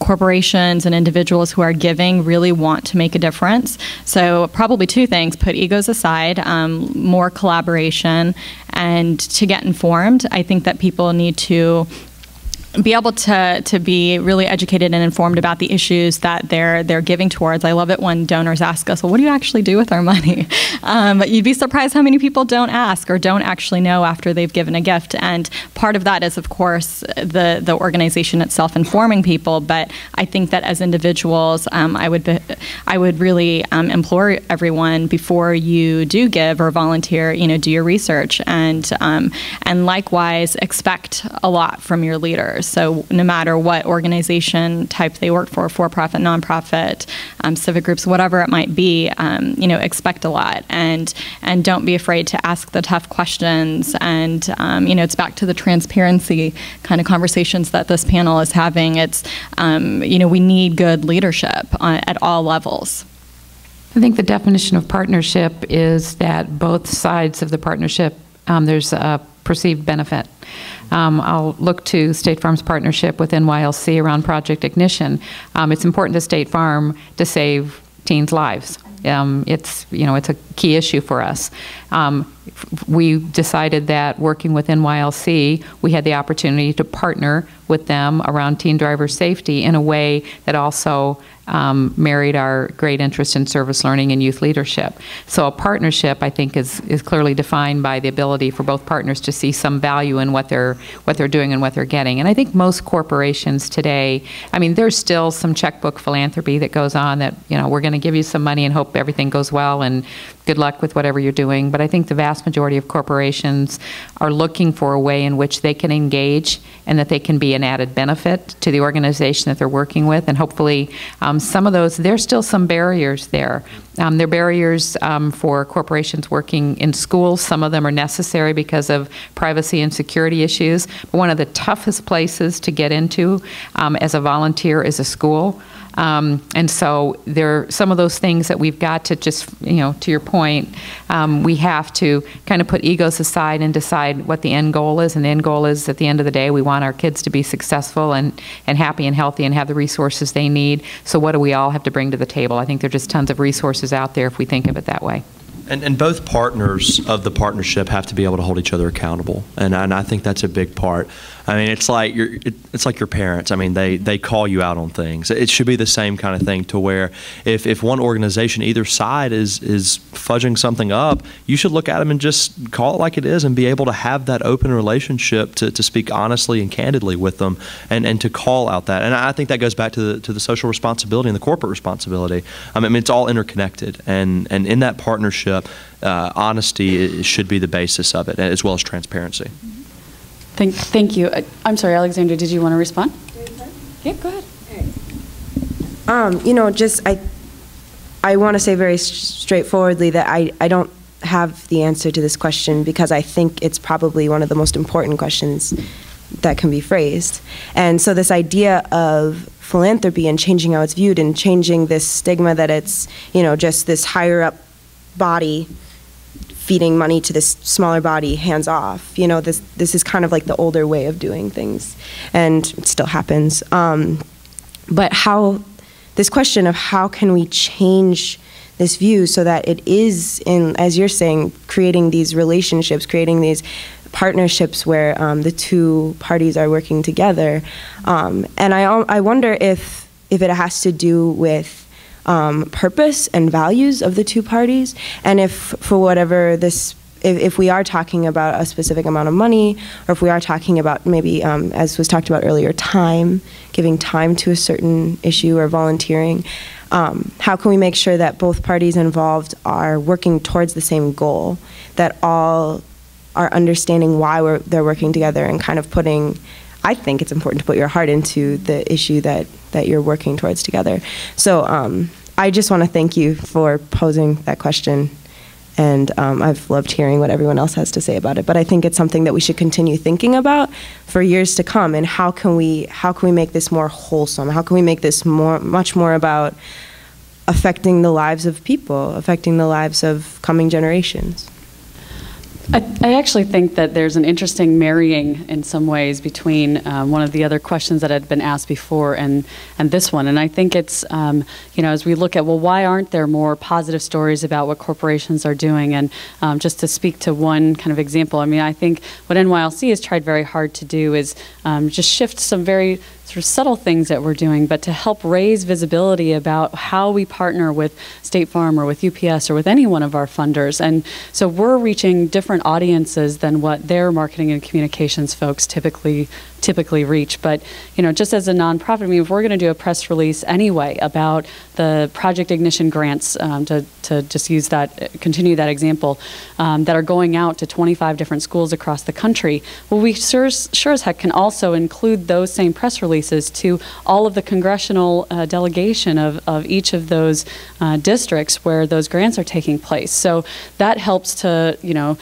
corporations and individuals who are giving really want to make a difference. So probably two things: put egos aside, more collaboration, and to get informed. I think that people need to be able to be really educated and informed about the issues that they're giving towards. I love it when donors ask us, well, what do you actually do with our money? You'd be surprised how many people don't ask or don't actually know after they've given a gift. And part of that is, of course, the organization itself informing people. But I think that as individuals, I would really implore everyone, before you do give or volunteer, do your research, and likewise expect a lot from your leaders. So no matter what organization type they work for-profit, nonprofit, civic groups, whatever it might be, expect a lot, and don't be afraid to ask the tough questions. And it's back to the transparency kind of conversations that this panel is having. It's we need good leadership at all levels. I think the definition of partnership is that both sides of the partnership, there's a perceived benefit. I'll look to State Farm's partnership with NYLC around Project Ignition. It's important to State Farm to save teens' lives. It's a key issue for us. We decided that working with NYLC, we had the opportunity to partner with them around teen driver safety in a way that also married our great interest in service learning and youth leadership. So a partnership, I think, is clearly defined by the ability for both partners to see some value in what they're doing and what they're getting. And I think most corporations today, there's still some checkbook philanthropy that goes on, that we're going to give you some money and hope everything goes well and good luck with whatever you're doing. But I think the vast majority of corporations are looking for a way in which they can engage and that they can be an added benefit to the organization that they're working with. And hopefully some of those, there's still some barriers there. There are barriers for corporations working in schools. Some of them are necessary because of privacy and security issues. But one of the toughest places to get into as a volunteer is a school. And so there are some of those things that we've got to just, to your point, we have to kind of put egos aside and decide what the end goal is. And the end goal is, at the end of the day, we want our kids to be successful and happy and healthy and have the resources they need. So what do we all have to bring to the table? I think there are just tons of resources out there if we think of it that way. And both partners of the partnership have to be able to hold each other accountable, and I think that's a big part. It's like your parents. They call you out on things. It should be the same kind of thing, to where if one organization, either side, is fudging something up, you should look at them and just call it like it is, and be able to have that open relationship to speak honestly and candidly with them, and to call out that. And I think that goes back to the social responsibility and the corporate responsibility. It's all interconnected, and in that partnership, honesty should be the basis of it, as well as transparency. Thank you. I'm sorry, Alexandra, did you want to respond? Yeah, go ahead. I want to say very straightforwardly that I don't have the answer to this question because I think it's probably one of the most important questions that can be phrased. And so this idea of philanthropy and changing how it's viewed and changing this stigma that it's, you know, just this higher up body feeding money to this smaller body, hands off. You know, this is kind of like the older way of doing things, and it still happens. But this question of how can we change this view so that it is, as you're saying, creating these relationships, creating these partnerships where the two parties are working together. And I wonder if it has to do with purpose and values of the two parties, and if for whatever if we are talking about a specific amount of money, or if we are talking about maybe, as was talked about earlier, time, giving time to a certain issue or volunteering, how can we make sure that both parties involved are working towards the same goal, that all are understanding why they're working together and kind of putting, I think it's important to put your heart into the issue that you're working towards together. So I just want to thank you for posing that question, and I've loved hearing what everyone else has to say about it. But I think it's something that we should continue thinking about for years to come. And how can we make this more wholesome? How can we make this much more about affecting the lives of people, affecting the lives of coming generations? I actually think that there's an interesting marrying in some ways between one of the other questions that had been asked before and this one. And I think it's, you know, as we look at, well, why aren't there more positive stories about what corporations are doing? And just to speak to one kind of example, I mean, I think what NYLC has tried very hard to do is just shift some very sort of subtle things that we're doing, but to help raise visibility about how we partner with State Farm or with UPS or with any one of our funders. And so we're reaching different audiences than what their marketing and communications folks typically reach. But, you know, just as a nonprofit, I mean, if we're going to do a press release anyway about the Project Ignition grants, to just use that, continue that example, that are going out to 25 different schools across the country, well, we sure as heck can also include those same press releases to all of the congressional delegation of each of those districts where those grants are taking place. So that helps to, you know,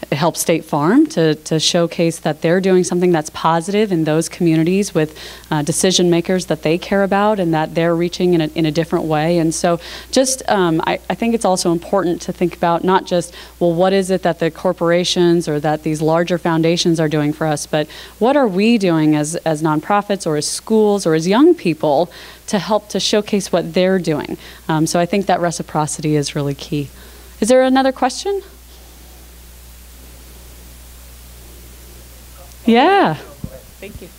it helps State Farm to showcase that they're doing something that's positive in those communities with decision makers that they care about and that they're reaching in a different way. And so just, I think it's also important to think about not just, well, what is it that the corporations or that these larger foundations are doing for us, but what are we doing as nonprofits or as schools or as young people to help to showcase what they're doing. So I think that reciprocity is really key. Is there another question? Yeah. Thank you.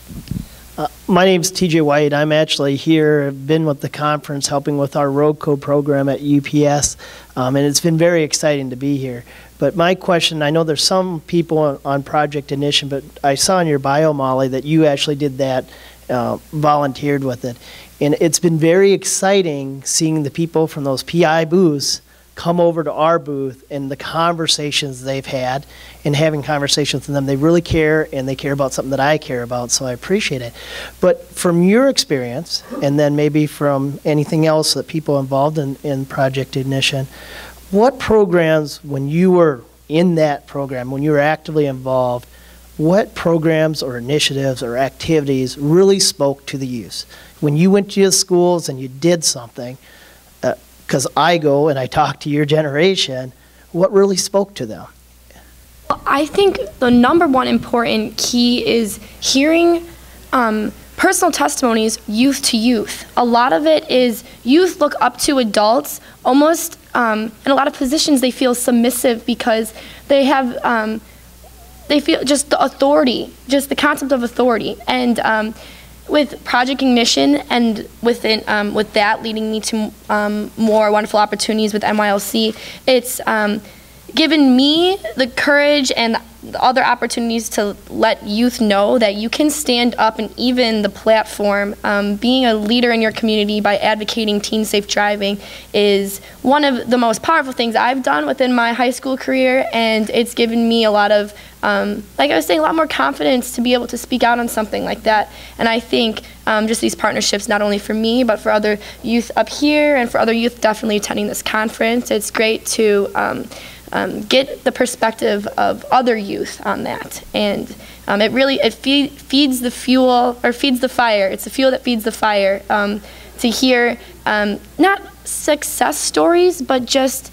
My name's TJ White. I'm actually here. I've been with the conference helping with our road code program at UPS, and it's been very exciting to be here. But my question, I know there's some people on Project Ignition, but I saw in your bio, Molly, that you actually did that, volunteered with it. And it's been very exciting seeing the people from those PI booths come over to our booth and the conversations they've had and having conversations with them. They really care, and they care about something that I care about, so I appreciate it. But from your experience, and then maybe from anything else that people involved in Project Ignition, what programs, when you were in that program, when you were actively involved, what programs or initiatives or activities really spoke to the youth? When you went to the schools and you did something, because I go and I talk to your generation, what really spoke to them? I think the number one important key is hearing personal testimonies youth to youth. A lot of it is youth look up to adults almost, in a lot of positions they feel submissive because they have, they feel just the authority, just the concept of authority. And with Project Ignition and with that leading me to more wonderful opportunities with NYLC, it's given me the courage and the other opportunities to let youth know that you can stand up and even the platform. Being a leader in your community by advocating teen safe driving is one of the most powerful things I've done within my high school career, and it's given me a lot of, like I was saying, a lot more confidence to be able to speak out on something like that. And I think just these partnerships, not only for me, but for other youth up here and for other youth definitely attending this conference, it's great to get the perspective of other youth on that. And it feeds the fuel, or feeds the fire. It's the fuel that feeds the fire, to hear not success stories, but just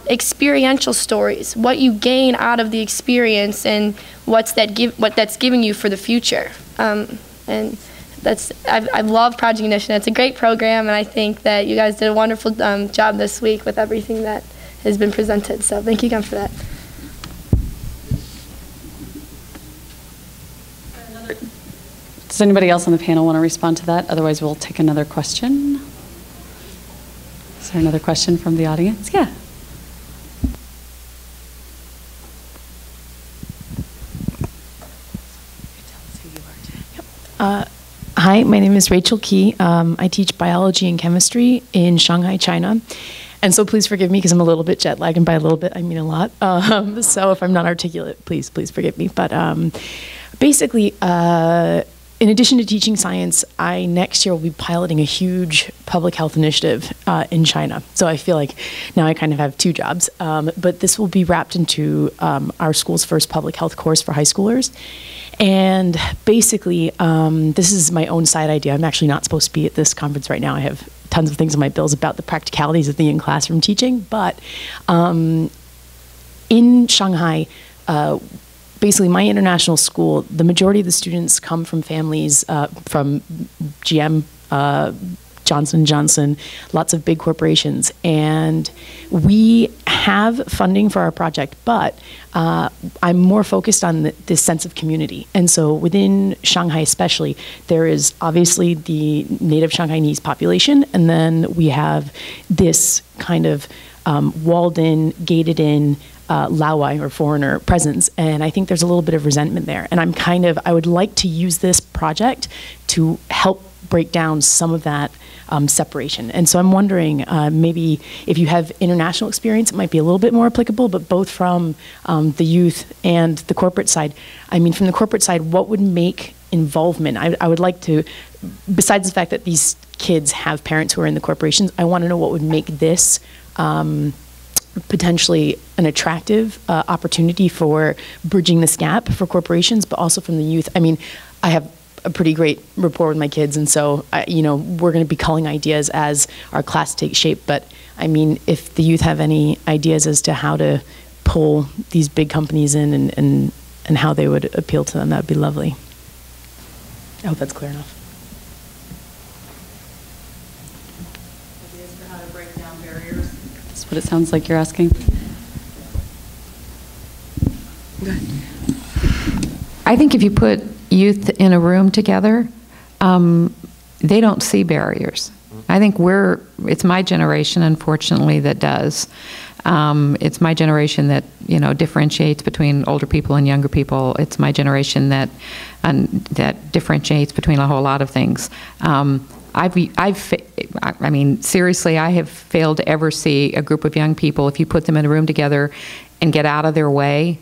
experiential stories, what you gain out of the experience and what that's giving you for the future. And I love Project Ignition. It's a great program, and I think that you guys did a wonderful job this week with everything that has been presented. So thank you again for that. Does anybody else on the panel want to respond to that? Otherwise, we'll take another question. Is there another question from the audience? Yeah. Hi, my name is Rachel Key. I teach biology and chemistry in Shanghai, China. And so please forgive me because I'm a little bit jet lagged, and by a little bit, I mean a lot. So if I'm not articulate, please forgive me. But basically, in addition to teaching science, next year will be piloting a huge public health initiative in China. So I feel like now I kind of have two jobs. But this will be wrapped into our school's first public health course for high schoolers. And basically, this is my own side idea. I'm actually not supposed to be at this conference right now. I have tons of things on my bills about the practicalities of the in-classroom teaching. But in Shanghai, basically my international school, the majority of the students come from families from GM, Johnson & Johnson, lots of big corporations. And we have funding for our project, but I'm more focused on this sense of community. And so within Shanghai especially, there is obviously the native Shanghainese population, and then we have this kind of walled-in, gated-in, Laowai or foreigner presence, and I think there's a little bit of resentment there. And I would like to use this project to help break down some of that separation. And so I'm wondering, maybe if you have international experience, it might be a little bit more applicable, but both from the youth and the corporate side. I mean, from the corporate side, what would make involvement? I would like to, besides the fact that these kids have parents who are in the corporations, I want to know what would make this potentially an attractive opportunity for bridging this gap for corporations, but also from the youth. I mean, I have a pretty great rapport with my kids, and so we're going to be culling ideas as our class takes shape. But I mean, if the youth have any ideas as to how to pull these big companies in and how they would appeal to them, that would be lovely. I hope that's clear enough. Ideas for how to break down barriers. That's what it sounds like you're asking. Go ahead. I think if you put youth in a room together, they don't see barriers. I think it's my generation, unfortunately, that does. It's my generation that, differentiates between older people and younger people. It's my generation that differentiates between a whole lot of things. I mean, seriously, I have failed to ever see a group of young people, if you put them in a room together and get out of their way,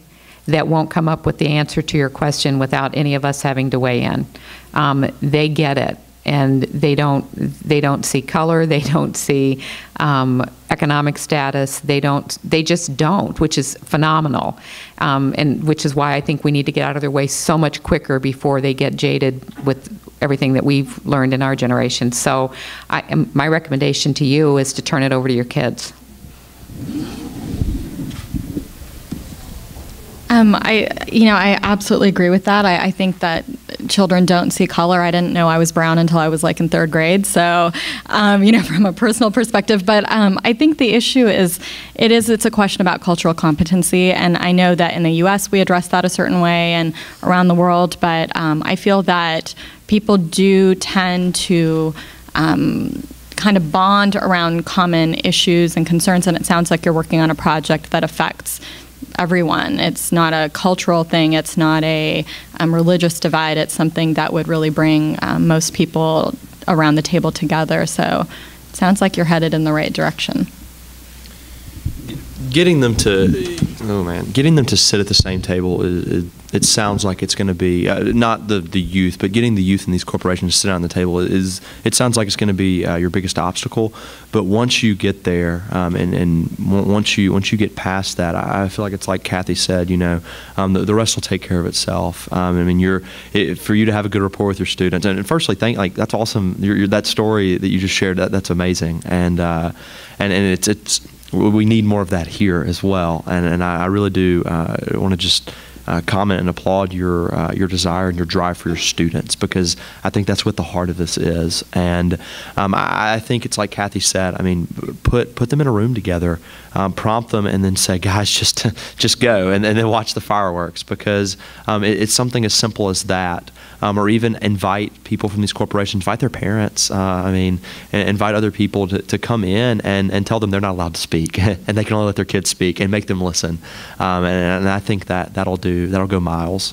that won't come up with the answer to your question without any of us having to weigh in. They get it, and they don't see color, they don't see economic status, they just don't, which is phenomenal, and which is why I think we need to get out of their way so much quicker before they get jaded with everything that we've learned in our generation. So my recommendation to you is to turn it over to your kids. I absolutely agree with that. I think that children don't see color. I didn't know I was brown until I was like in 3rd grade. So, from a personal perspective, but I think the issue is, it's a question about cultural competency. And I know that in the US we address that a certain way and around the world, but I feel that people do tend to kind of bond around common issues and concerns. And it sounds like you're working on a project that affects everyone. It's not a cultural thing. It's not a religious divide. It's something that would really bring most people around the table together. So it sounds like you're headed in the right direction. getting them to, getting them to sit at the same table it sounds like it's going to be not the youth, but getting the youth in these corporations to sit down at the table it sounds like it's going to be your biggest obstacle. But once you get there, and once you get past that, I feel like it's like Kathy said, the rest will take care of itself. I mean, for you to have a good rapport with your students, and firstly, that's awesome. That story that you just shared, that's amazing, and it's we need more of that here as well. And I really do want to just comment and applaud your desire and your drive for your students, because I think that's what the heart of this is. And I think it's like Kathy said. I mean, put them in a room together, prompt them, and then say, guys, just go, and then watch the fireworks, because it's something as simple as that. Or even invite people from these corporations, invite their parents, invite other people to come in and tell them they're not allowed to speak and they can only let their kids speak, and make them listen. And I think that'll go miles.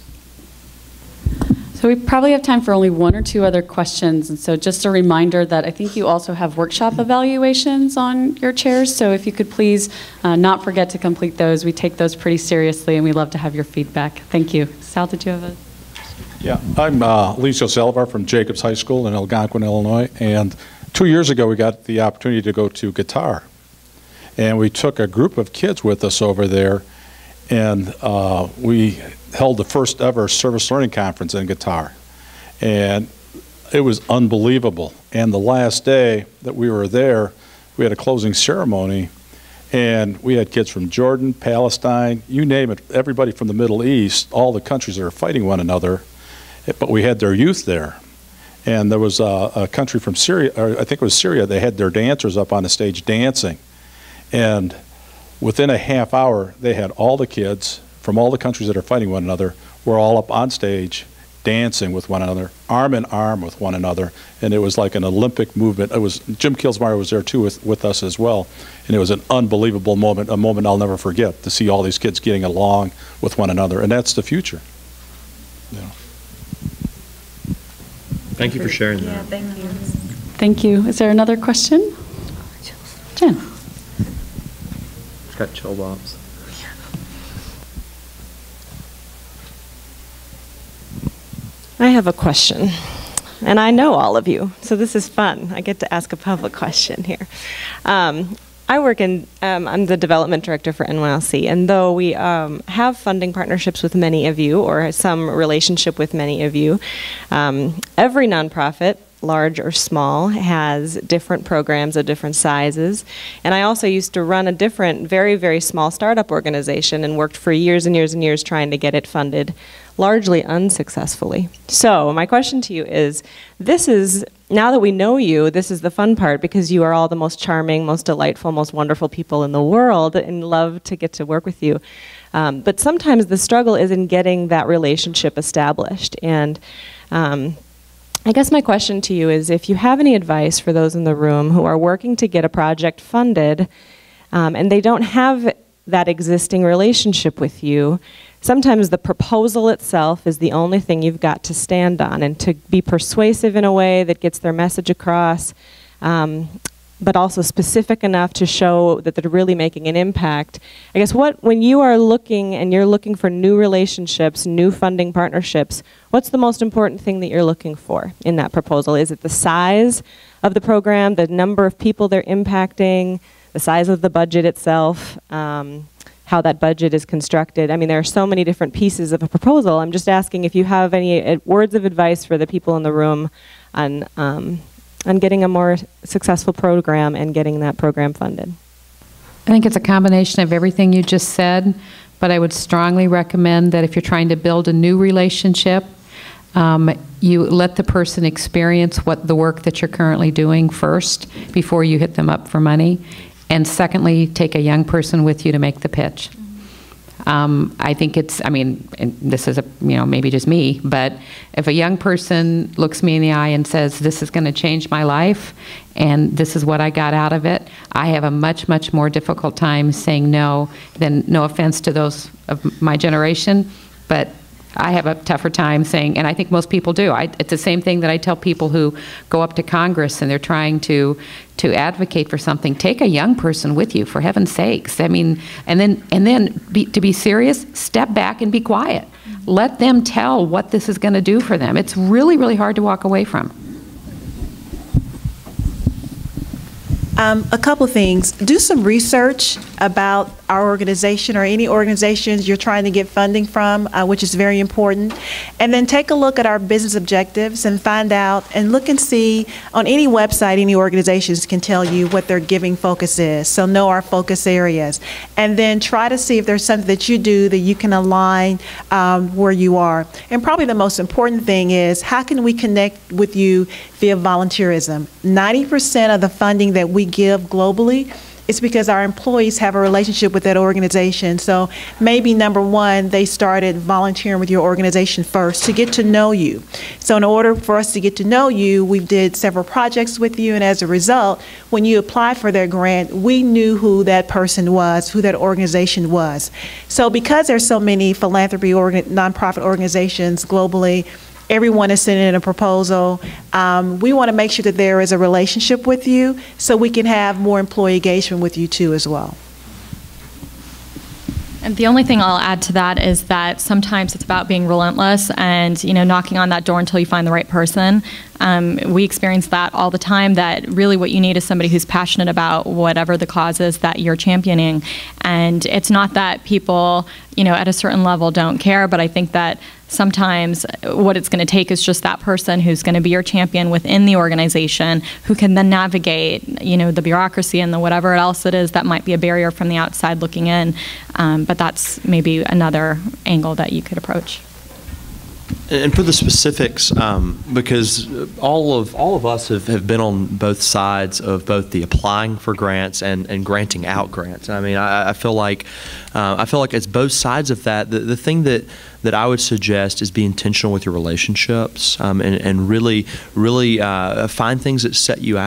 So we probably have time for only one or two other questions. And so just a reminder that I think you also have workshop evaluations on your chairs. So if you could please not forget to complete those. We take those pretty seriously, and we love to have your feedback. Thank you. Sal, did you have a... Yeah, I'm Licio Salvar from Jacobs High School in Algonquin, Illinois, and 2 years ago we got the opportunity to go to Qatar, and we took a group of kids with us over there, and we held the first ever service learning conference in Qatar, and it was unbelievable. And the last day that we were there, we had a closing ceremony, and we had kids from Jordan, Palestine, you name it, everybody from the Middle East, all the countries that are fighting one another. But we had their youth there. And there was a country from Syria, or I think it was Syria, they had their dancers up on the stage dancing. And within a half hour, they had all the kids from all the countries that are fighting one another were all up on stage dancing with one another, arm in arm with one another. And it was like an Olympic movement. It was, Jim Kilsmeyer was there too with us as well. And it was an unbelievable moment, a moment I'll never forget, to see all these kids getting along with one another. And that's the future. Yeah. Thank you for sharing that. Yeah, thank you. Thank you. Is there another question? Jen. It's got chill bumps. I have a question, and I know all of you, so this is fun. I get to ask a public question here. I work in, I'm the development director for NYLC, and though we have funding partnerships with many of you, or some relationship with many of you, every nonprofit, large or small, has different programs of different sizes. And I also used to run a different, very, very small startup organization and worked for years and years and years trying to get it funded, largely unsuccessfully. So my question to you is, now that we know you, this is the fun part, because you are all the most charming, most delightful, most wonderful people in the world, and love to get to work with you. But sometimes the struggle is in getting that relationship established. And I guess my question to you is, if you have any advice for those in the room who are working to get a project funded, and they don't have that existing relationship with you, sometimes the proposal itself is the only thing you've got to stand on, and to be persuasive in a way that gets their message across, but also specific enough to show that they're really making an impact. I guess when you are looking and you're looking for new relationships, new funding partnerships, what's the most important thing that you're looking for in that proposal? Is it the size of the program, the number of people they're impacting, the size of the budget itself, how that budget is constructed? I mean, there are so many different pieces of a proposal. I'm just asking if you have any words of advice for the people in the room on getting a more successful program and getting that program funded. I think it's a combination of everything you just said, but I would strongly recommend that if you're trying to build a new relationship, you let the person experience what the work that you're currently doing first before you hit them up for money. And secondly, take a young person with you to make the pitch. I think it's, I mean, and this is maybe just me, but if a young person looks me in the eye and says, this is going to change my life and this is what I got out of it, I have a much, much more difficult time saying no than, no offense to those of my generation, but I have a tougher time saying, and I think most people do. It's the same thing that I tell people who go up to Congress and they're trying to advocate for something. Take a young person with you, for heaven's sakes. I mean, and then to be serious, step back and be quiet. Let them tell what this is going to do for them. It's really, really hard to walk away from. A couple of things. Do some research about our organization or any organizations you're trying to get funding from, which is very important. And then take a look at our business objectives and find out and look and see on any website, any organizations can tell you what their giving focus is. So know our focus areas. And then try to see if there's something that you do that you can align where you are. And probably the most important thing is, how can we connect with you via volunteerism? 90% of the funding that we give globally, it's because our employees have a relationship with that organization. So maybe number one, they started volunteering with your organization first to get to know you. So in order for us to get to know you, we did several projects with you, and as a result, when you applied for their grant, we knew who that person was, who that organization was. So because there's so many philanthropy nonprofit organizations globally, everyone is sending in a proposal. We want to make sure that there is a relationship with you so we can have more employee engagement with you too as well. And the only thing I'll add to that is that sometimes it's about being relentless and, you know, knocking on that door until you find the right person. We experience that all the time, that really what you need is somebody who's passionate about whatever the cause is that you're championing. And it's not that people, you know, at a certain level don't care, but I think that sometimes what it's going to take is just that person who's going to be your champion within the organization, who can then navigate, you know, the bureaucracy and the whatever else it is that might be a barrier from the outside looking in. But that's maybe another angle that you could approach. And for the specifics, because all of us have been on both sides of both the applying for grants and granting out grants. I mean, I feel like it's both sides of that. The thing that I would suggest is be intentional with your relationships, and really find things that set you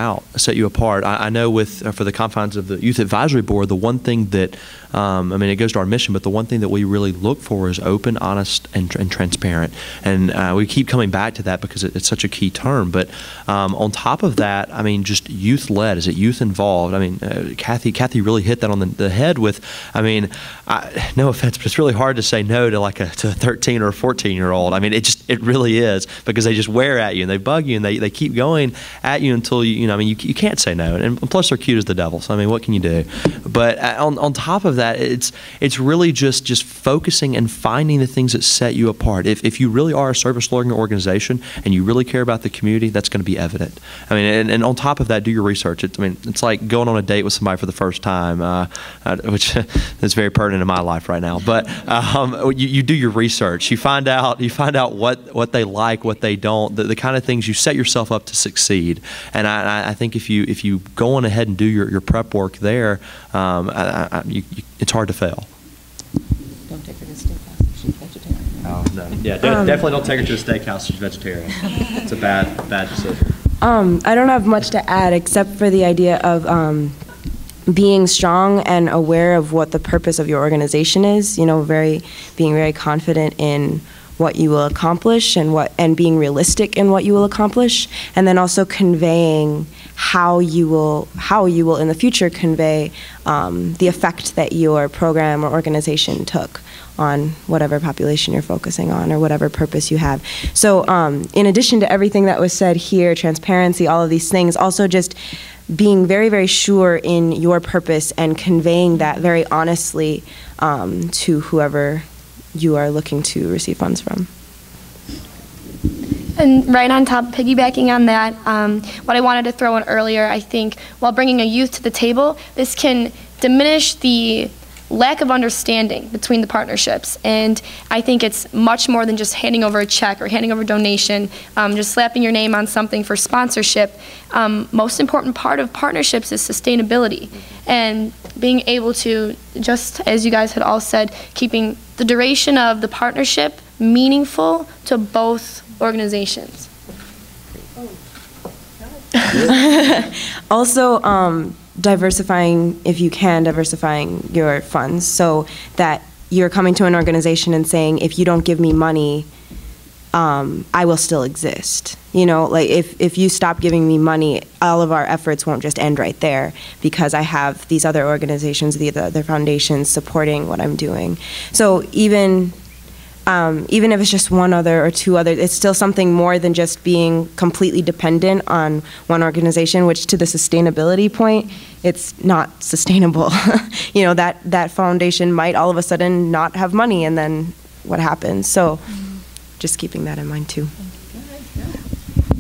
apart. I know for the confines of the Youth Advisory Board, the one thing that I mean, it goes to our mission, but the one thing that we really look for is open, honest, and transparent. And we keep coming back to that because it's such a key term. But on top of that, I mean, just youth-led. Is it youth involved? I mean, Kathy really hit that on the head with, I mean, no offense, but it's really hard to say no to like a 13 or a 14-year-old. I mean, it really is, because they just wear at you and they bug you and they keep going at you until you know. I mean, you can't say no. And plus, they're cute as the devil. So I mean, what can you do? But on top of that, it's really just focusing and finding the things that set you apart. If you really are a service-oriented organization and you really care about the community, that's going to be evident. I mean, and on top of that, do your research. I mean, it's like going on a date with somebody for the first time, which is very pertinent in my life right now. But you do your research. You find out what they like, what they don't, the kind of things. You set yourself up to succeed. And I think if you go on ahead and do your prep work there, it's hard to fail. Don't take her to a steakhouse. She's vegetarian. Oh no! Yeah, definitely don't take her to a steakhouse. She's vegetarian. It's a bad decision. I don't have much to add except for the idea of being strong and aware of what the purpose of your organization is. You know, being very confident in what you will accomplish and being realistic in what you will accomplish, and then also conveying how you will in the future convey the effect that your program or organization took on whatever population you're focusing on or whatever purpose you have. So in addition to everything that was said here, transparency, all of these things, also just being very, very sure in your purpose and conveying that very honestly to whoever you are looking to receive funds from. And right on top, piggybacking on that, what I wanted to throw in earlier, I think while bringing a youth to the table, this can diminish the lack of understanding between the partnerships. And I think it's much more than just handing over a check or handing over a donation, just slapping your name on something for sponsorship. Most important part of partnerships is sustainability. And being able to, just as you guys had all said, keeping the duration of the partnership meaningful to both organizations. Also, diversifying, if you can, diversifying your funds so that you're coming to an organization and saying, if you don't give me money, I will still exist. You know, like if you stop giving me money, all of our efforts won't just end right there, because I have these other organizations, the other foundations supporting what I'm doing. So even if it's just one other or two other, it's still something more than just being completely dependent on one organization, which, to the sustainability point, it's not sustainable. You know, that foundation might all of a sudden not have money, and then what happens? So just keeping that in mind too.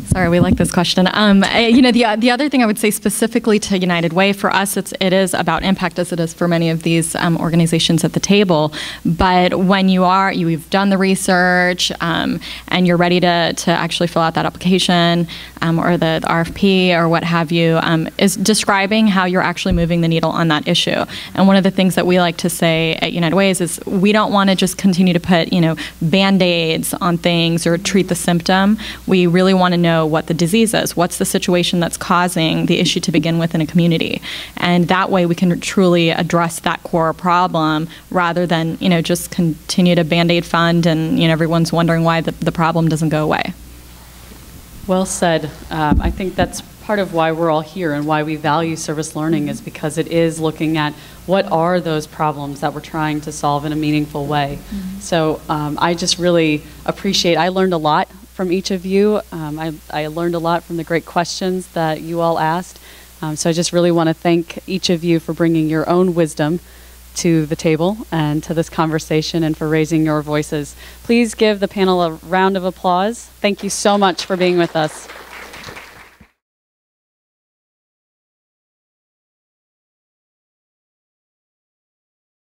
Sorry, we like this question. You know, the other thing I would say specifically to United Way, for us, it is about impact, as it is for many of these organizations at the table. But when you've done the research and you're ready to actually fill out that application or the RFP or what have you, is describing how you're actually moving the needle on that issue. And one of the things that we like to say at United Way is we don't want to just continue to put, you know, Band-Aids on things or treat the symptom. We really want to know what the disease is, what's the situation that's causing the issue to begin with in a community. And that way we can truly address that core problem, rather than, you know, just continue to Band-Aid fund and, you know, everyone's wondering why the problem doesn't go away. Well said. I think that's part of why we're all here and why we value service learning, is because it is looking at what are those problems that we're trying to solve in a meaningful way. So I just really appreciate, I learned a lot from each of you. I learned a lot from the great questions that you all asked. So I just really want to thank each of you for bringing your own wisdom to the table and to this conversation, and for raising your voices. Please give the panel a round of applause. Thank you so much for being with us.